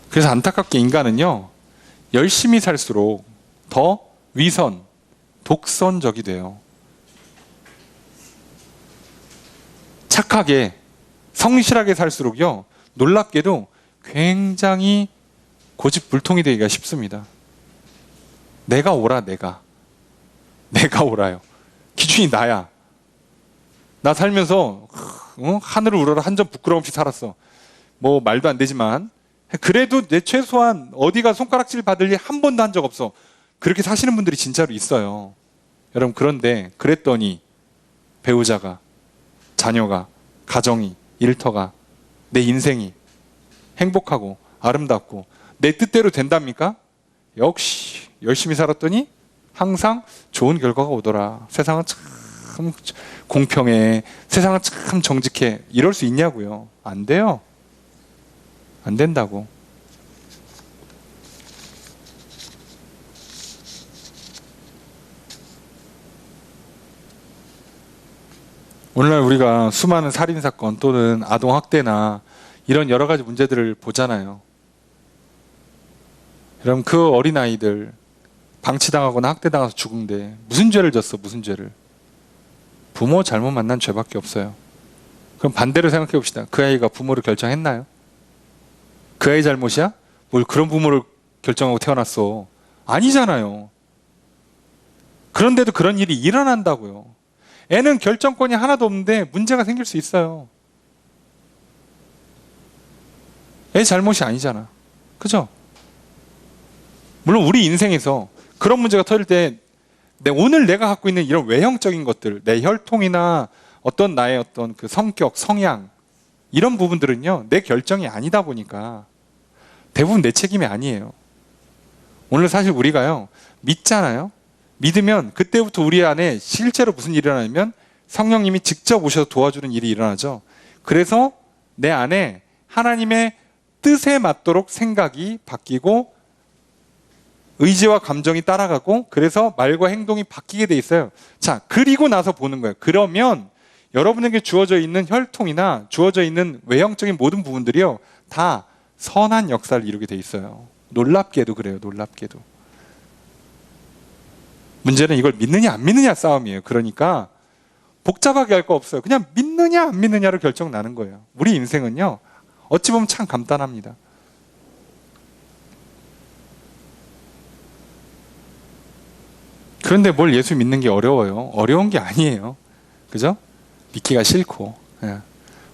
그래서 안타깝게 인간은요, 열심히 살수록 더 위선, 독선적이 돼요. 착하게, 성실하게 살수록요, 놀랍게도 굉장히 고집불통이 되기가 쉽습니다. 내가 오라요. 기준이 나야. 나 살면서 하늘을 우러러 한 점 부끄러움 없이 살았어. 뭐 말도 안 되지만 그래도 내 최소한 어디가 손가락질 받을 일 한 번도 한 적 없어. 그렇게 사시는 분들이 진짜로 있어요. 여러분, 그런데 그랬더니 배우자가, 자녀가, 가정이, 일터가, 내 인생이 행복하고 아름답고 내 뜻대로 된답니까? 역시 열심히 살았더니 항상 좋은 결과가 오더라. 세상은 참 공평해. 세상은 참 정직해. 이럴 수 있냐고요. 안 돼요. 안 된다고. 오늘날 우리가 수많은 살인사건 또는 아동학대나 이런 여러 가지 문제들을 보잖아요. 여러분, 그 어린아이들 방치당하거나 학대당해서 죽은데 무슨 죄를 졌어? 무슨 죄를? 부모 잘못 만난 죄밖에 없어요. 그럼 반대로 생각해 봅시다. 그 아이가 부모를 결정했나요? 그 아이 잘못이야? 뭘 그런 부모를 결정하고 태어났어. 아니잖아요. 그런데도 그런 일이 일어난다고요. 애는 결정권이 하나도 없는데 문제가 생길 수 있어요. 애 잘못이 아니잖아. 그죠? 물론 우리 인생에서 그런 문제가 터질 때 오늘 내가 갖고 있는 이런 외형적인 것들, 내 혈통이나 어떤 나의 어떤 그 성격, 성향 이런 부분들은요, 내 결정이 아니다 보니까 대부분 내 책임이 아니에요. 오늘 사실 우리가요, 믿잖아요. 믿으면 그때부터 우리 안에 실제로 무슨 일이 일어나냐면 성령님이 직접 오셔서 도와주는 일이 일어나죠. 그래서 내 안에 하나님의 뜻에 맞도록 생각이 바뀌고 의지와 감정이 따라가고 그래서 말과 행동이 바뀌게 돼 있어요. 자, 그리고 나서 보는 거예요. 그러면 여러분에게 주어져 있는 혈통이나 주어져 있는 외형적인 모든 부분들이요, 다 선한 역사를 이루게 돼 있어요. 놀랍게도 그래요. 놀랍게도. 문제는 이걸 믿느냐 안 믿느냐 싸움이에요. 그러니까 복잡하게 할 거 없어요. 그냥 믿느냐 안 믿느냐로 결정 나는 거예요. 우리 인생은요, 어찌 보면 참 간단합니다. 그런데 뭘 예수 믿는 게 어려워요? 어려운 게 아니에요. 그죠? 믿기가 싫고. 예.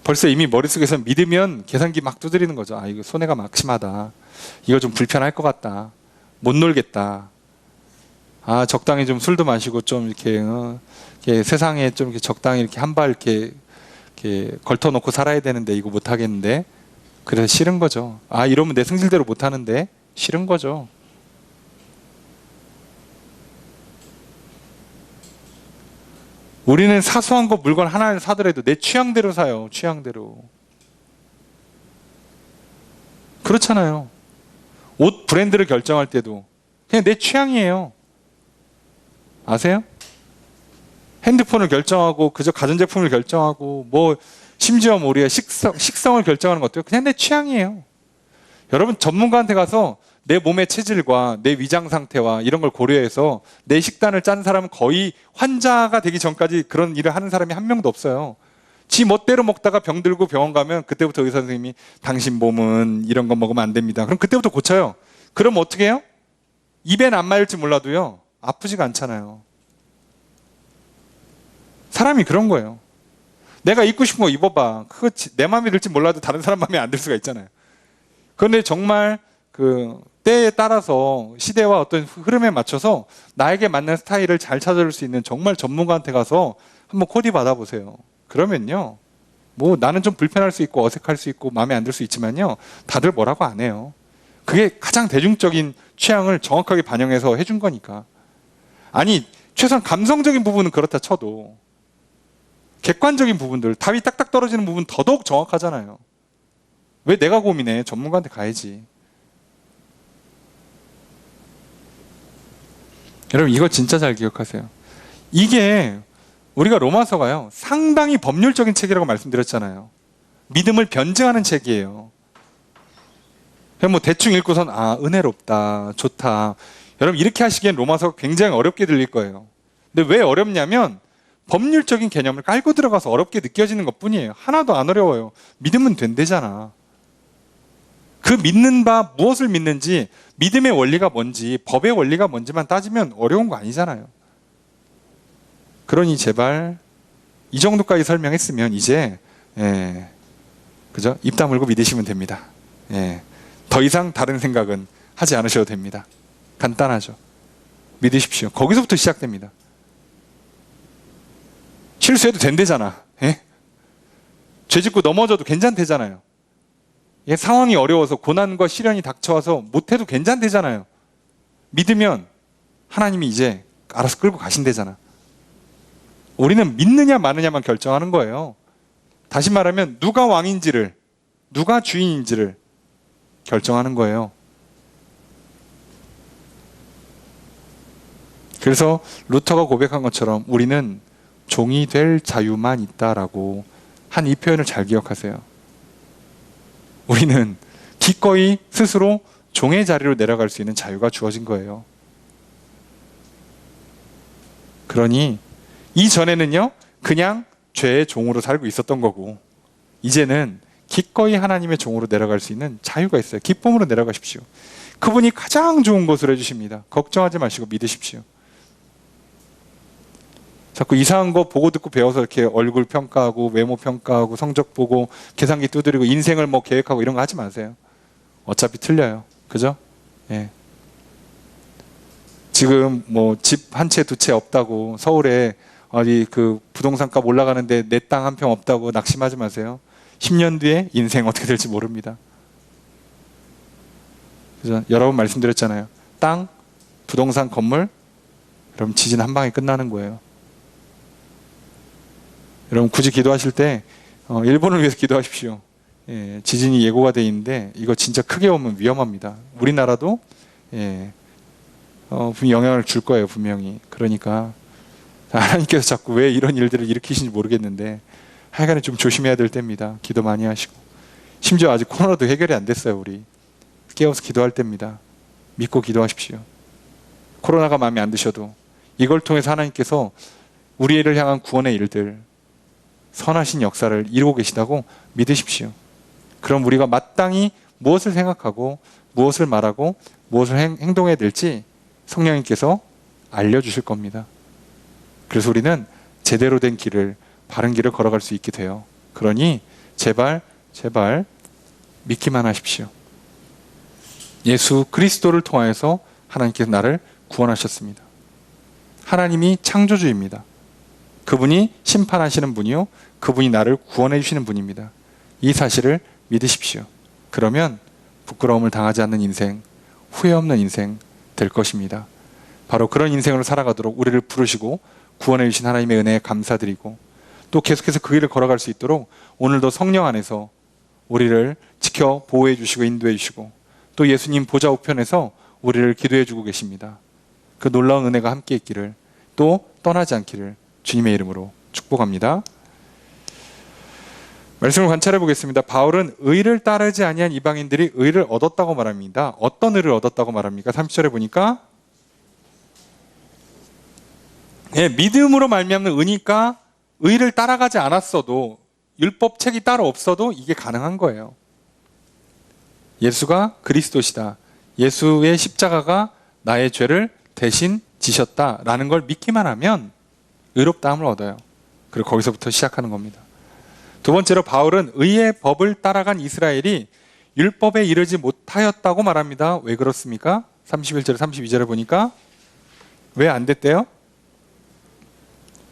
벌써 이미 머릿속에서 믿으면 계산기 막 두드리는 거죠. 아, 이거 손해가 막심하다. 이거 좀 불편할 것 같다. 못 놀겠다. 아, 적당히 좀 술도 마시고 좀 이렇게 세상에 좀 이렇게 적당히 이렇게 한 발 이렇게 걸터놓고 살아야 되는데 이거 못 하겠는데. 그래서 싫은 거죠. 아, 이러면 내 성질대로 못 하는데 싫은 거죠. 우리는 사소한 거 물건 하나를 사더라도 내 취향대로 사요. 취향대로. 그렇잖아요. 옷 브랜드를 결정할 때도 그냥 내 취향이에요. 아세요? 핸드폰을 결정하고 그저 가전제품을 결정하고 뭐 심지어 우리가 식성을 결정하는 것도 그냥 내 취향이에요. 여러분, 전문가한테 가서 내 몸의 체질과 내 위장 상태와 이런 걸 고려해서 내 식단을 짠 사람은 거의 환자가 되기 전까지 그런 일을 하는 사람이 한 명도 없어요. 지 멋대로 먹다가 병들고 병원 가면 그때부터 의사 선생님이 당신 몸은 이런 거 먹으면 안 됩니다. 그럼 그때부터 고쳐요. 그럼 어떻게 해요? 입엔 안 맞을지 몰라도요, 아프지가 않잖아요. 사람이 그런 거예요. 내가 입고 싶은 거 입어봐. 그거 내 마음에 들지 몰라도 다른 사람 마음에 안 들 수가 있잖아요. 그런데 정말 그 때에 따라서 시대와 어떤 흐름에 맞춰서 나에게 맞는 스타일을 잘 찾아줄 수 있는 정말 전문가한테 가서 한번 코디 받아보세요. 그러면요, 뭐 나는 좀 불편할 수 있고 어색할 수 있고 마음에 안 들 수 있지만요, 다들 뭐라고 안 해요. 그게 가장 대중적인 취향을 정확하게 반영해서 해준 거니까. 아니, 최소한 감성적인 부분은 그렇다 쳐도 객관적인 부분들, 답이 딱딱 떨어지는 부분 더더욱 정확하잖아요. 왜 내가 고민해? 전문가한테 가야지. 여러분, 이거 진짜 잘 기억하세요. 이게 우리가 로마서가요, 상당히 법률적인 책이라고 말씀드렸잖아요. 믿음을 변증하는 책이에요. 그냥 뭐 대충 읽고선 아, 은혜롭다, 좋다. 여러분, 이렇게 하시기엔 로마서가 굉장히 어렵게 들릴 거예요. 근데 왜 어렵냐면 법률적인 개념을 깔고 들어가서 어렵게 느껴지는 것뿐이에요. 하나도 안 어려워요. 믿으면 된대잖아. 그 믿는 바 무엇을 믿는지, 믿음의 원리가 뭔지, 법의 원리가 뭔지만 따지면 어려운 거 아니잖아요. 그러니 제발 이 정도까지 설명했으면 이제 그죠? 입 다물고 믿으시면 됩니다. 더 이상 다른 생각은 하지 않으셔도 됩니다. 간단하죠. 믿으십시오. 거기서부터 시작됩니다. 실수해도 된대잖아. 죄 짓고 넘어져도 괜찮대잖아요. 상황이 어려워서 고난과 시련이 닥쳐와서 못해도 괜찮대잖아요. 믿으면 하나님이 이제 알아서 끌고 가신대잖아. 우리는 믿느냐 마느냐만 결정하는 거예요. 다시 말하면 누가 왕인지를, 누가 주인인지를 결정하는 거예요. 그래서 루터가 고백한 것처럼 우리는 종이 될 자유만 있다라고 한 이 표현을 잘 기억하세요. 우리는 기꺼이 스스로 종의 자리로 내려갈 수 있는 자유가 주어진 거예요. 그러니 이전에는요, 그냥 죄의 종으로 살고 있었던 거고, 이제는 기꺼이 하나님의 종으로 내려갈 수 있는 자유가 있어요. 기쁨으로 내려가십시오. 그분이 가장 좋은 것을 해주십니다. 걱정하지 마시고 믿으십시오. 자꾸 이상한 거 보고 듣고 배워서 이렇게 얼굴 평가하고 외모 평가하고 성적 보고 계산기 두드리고 인생을 뭐 계획하고 이런 거 하지 마세요. 어차피 틀려요. 그죠? 지금 뭐 집 한 채 두 채 없다고 서울에 어디 그 부동산 값 올라가는데 내 땅 한 평 없다고 낙심하지 마세요. 10년 뒤에 인생 어떻게 될지 모릅니다. 그죠? 여러 번 말씀드렸잖아요. 땅, 부동산, 건물, 그럼 지진 한 방에 끝나는 거예요. 여러분 굳이 기도하실 때 일본을 위해서 기도하십시오. 지진이 예고가 돼 있는데 이거 진짜 크게 오면 위험합니다. 우리나라도 분명히 영향을 줄 거예요. 분명히. 그러니까 하나님께서 자꾸 왜 이런 일들을 일으키시는지 모르겠는데 하여간에 좀 조심해야 될 때입니다. 기도 많이 하시고. 심지어 아직 코로나도 해결이 안 됐어요. 우리 깨워서 기도할 때입니다. 믿고 기도하십시오. 코로나가 마음에 안 드셔도 이걸 통해서 하나님께서 우리를 향한 구원의 일들, 선하신 역사를 이루고 계시다고 믿으십시오. 그럼 우리가 마땅히 무엇을 생각하고 무엇을 말하고 무엇을 행동해야 될지 성령님께서 알려주실 겁니다. 그래서 우리는 제대로 된 길을, 바른 길을 걸어갈 수 있게 돼요. 그러니 제발 믿기만 하십시오. 예수 그리스도를 통하여서 하나님께서 나를 구원하셨습니다. 하나님이 창조주입니다. 그분이 심판하시는 분이요, 그분이 나를 구원해 주시는 분입니다. 이 사실을 믿으십시오. 그러면 부끄러움을 당하지 않는 인생, 후회 없는 인생 될 것입니다. 바로 그런 인생으로 살아가도록 우리를 부르시고 구원해 주신 하나님의 은혜에 감사드리고, 또 계속해서 그 길을 걸어갈 수 있도록 오늘도 성령 안에서 우리를 지켜 보호해 주시고 인도해 주시고, 또 예수님 보좌 우편에서 우리를 기도해 주고 계십니다. 그 놀라운 은혜가 함께 있기를, 또 떠나지 않기를 주님의 이름으로 축복합니다. 말씀을 관찰해 보겠습니다. 바울은 의를 따르지 아니한 이방인들이 의를 얻었다고 말합니다. 어떤 의를 얻었다고 말합니까? 30절에 보니까 믿음으로 말미암는 의니까 의를 따라가지 않았어도, 율법책이 따로 없어도 이게 가능한 거예요. 예수가 그리스도시다. 예수의 십자가가 나의 죄를 대신 지셨다라는 걸 믿기만 하면 의롭다함을 얻어요. 그리고 거기서부터 시작하는 겁니다. 두 번째로 바울은 의의 법을 따라간 이스라엘이 율법에 이르지 못하였다고 말합니다. 왜 그렇습니까? 31절, 32절에 보니까 왜 안 됐대요?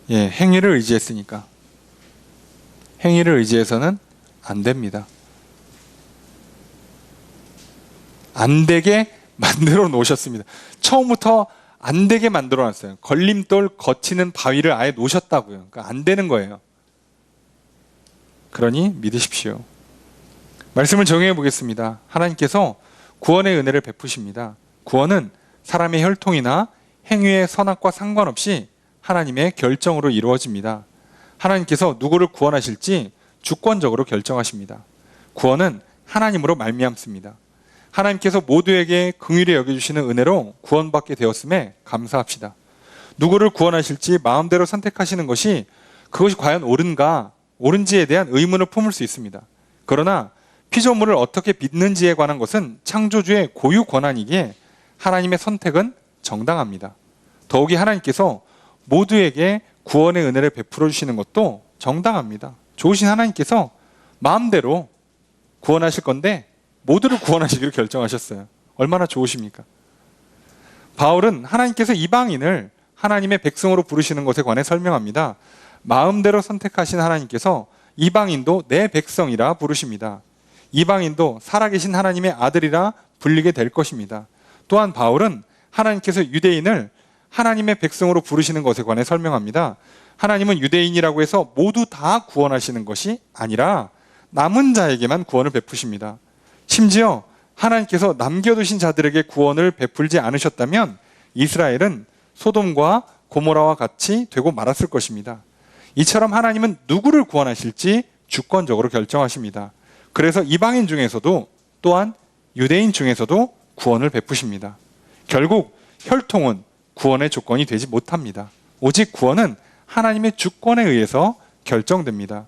행위를 의지했으니까. 행위를 의지해서는 안 됩니다. 안 되게 만들어 놓으셨습니다. 처음부터 안 되게 만들어 놨어요. 걸림돌 거치는 바위를 아예 놓으셨다고요. 그러니까 안 되는 거예요. 그러니 믿으십시오. 말씀을 정리해 보겠습니다. 하나님께서 구원의 은혜를 베푸십니다. 구원은 사람의 혈통이나 행위의 선악과 상관없이 하나님의 결정으로 이루어집니다. 하나님께서 누구를 구원하실지 주권적으로 결정하십니다. 구원은 하나님으로 말미암습니다. 하나님께서 모두에게 긍휼히 여겨주시는 은혜로 구원받게 되었음에 감사합시다. 누구를 구원하실지 마음대로 선택하시는 것이 그것이 과연 옳은가, 옳은지에 대한 의문을 품을 수 있습니다. 그러나 피조물을 어떻게 빚는지에 관한 것은 창조주의 고유 권한이기에 하나님의 선택은 정당합니다. 더욱이 하나님께서 모두에게 구원의 은혜를 베풀어 주시는 것도 정당합니다. 좋으신 하나님께서 마음대로 구원하실 건데 모두를 구원하시기로 결정하셨어요. 얼마나 좋으십니까? 바울은 하나님께서 이방인을 하나님의 백성으로 부르시는 것에 관해 설명합니다. 마음대로 선택하신 하나님께서 이방인도 내 백성이라 부르십니다. 이방인도 살아계신 하나님의 아들이라 불리게 될 것입니다. 또한 바울은 하나님께서 유대인을 하나님의 백성으로 부르시는 것에 관해 설명합니다. 하나님은 유대인이라고 해서 모두 다 구원하시는 것이 아니라 남은 자에게만 구원을 베푸십니다. 심지어 하나님께서 남겨두신 자들에게 구원을 베풀지 않으셨다면 이스라엘은 소돔과 고모라와 같이 되고 말았을 것입니다. 이처럼 하나님은 누구를 구원하실지 주권적으로 결정하십니다. 그래서 이방인 중에서도 또한 유대인 중에서도 구원을 베푸십니다. 결국 혈통은 구원의 조건이 되지 못합니다. 오직 구원은 하나님의 주권에 의해서 결정됩니다.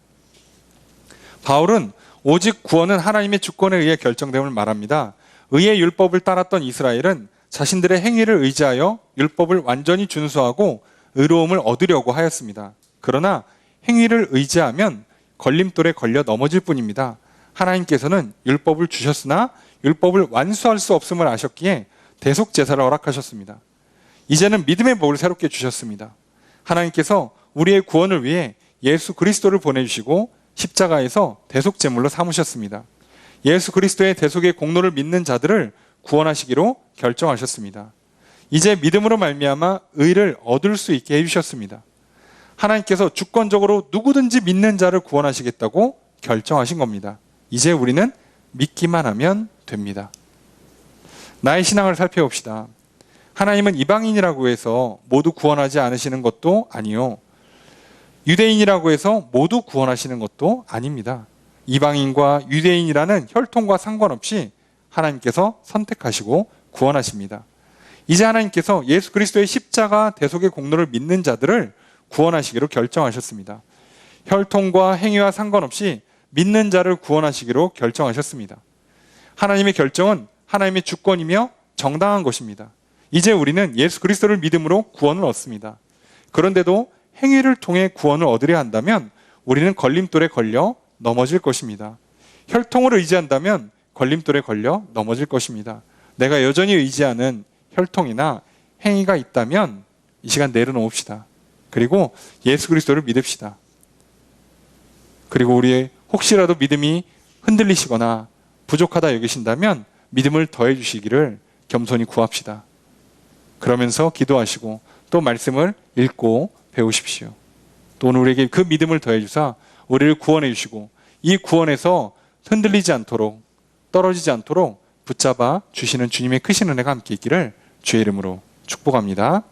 바울은 오직 구원은 하나님의 주권에 의해 결정됨을 말합니다. 의의 율법을 따랐던 이스라엘은 자신들의 행위를 의지하여 율법을 완전히 준수하고 의로움을 얻으려고 하였습니다. 그러나 행위를 의지하면 걸림돌에 걸려 넘어질 뿐입니다. 하나님께서는 율법을 주셨으나 율법을 완수할 수 없음을 아셨기에 대속 제사를 허락하셨습니다. 이제는 믿음의 복을 새롭게 주셨습니다. 하나님께서 우리의 구원을 위해 예수 그리스도를 보내주시고 십자가에서 대속 제물로 삼으셨습니다. 예수 그리스도의 대속의 공로를 믿는 자들을 구원하시기로 결정하셨습니다. 이제 믿음으로 말미암아 의를 얻을 수 있게 해주셨습니다. 하나님께서 주권적으로 누구든지 믿는 자를 구원하시겠다고 결정하신 겁니다. 이제 우리는 믿기만 하면 됩니다. 나의 신앙을 살펴봅시다. 하나님은 이방인이라고 해서 모두 구원하지 않으시는 것도 아니요, 유대인이라고 해서 모두 구원하시는 것도 아닙니다. 이방인과 유대인이라는 혈통과 상관없이 하나님께서 선택하시고 구원하십니다. 이제 하나님께서 예수 그리스도의 십자가 대속의 공로를 믿는 자들을 구원하시기로 결정하셨습니다. 혈통과 행위와 상관없이 믿는 자를 구원하시기로 결정하셨습니다. 하나님의 결정은 하나님의 주권이며 정당한 것입니다. 이제 우리는 예수 그리스도를 믿음으로 구원을 얻습니다. 그런데도 행위를 통해 구원을 얻으려 한다면 우리는 걸림돌에 걸려 넘어질 것입니다. 혈통을 의지한다면 걸림돌에 걸려 넘어질 것입니다. 내가 여전히 의지하는 혈통이나 행위가 있다면 이 시간 내려놓읍시다. 그리고 예수 그리스도를 믿읍시다. 그리고 우리의 혹시라도 믿음이 흔들리시거나 부족하다 여기신다면 믿음을 더해 주시기를 겸손히 구합시다. 그러면서 기도하시고 또 말씀을 읽고 배우십시오. 또 오늘 우리에게 그 믿음을 더해 주사 우리를 구원해 주시고 이 구원에서 흔들리지 않도록, 떨어지지 않도록 붙잡아 주시는 주님의 크신 은혜가 함께 있기를 주의 이름으로 축복합니다.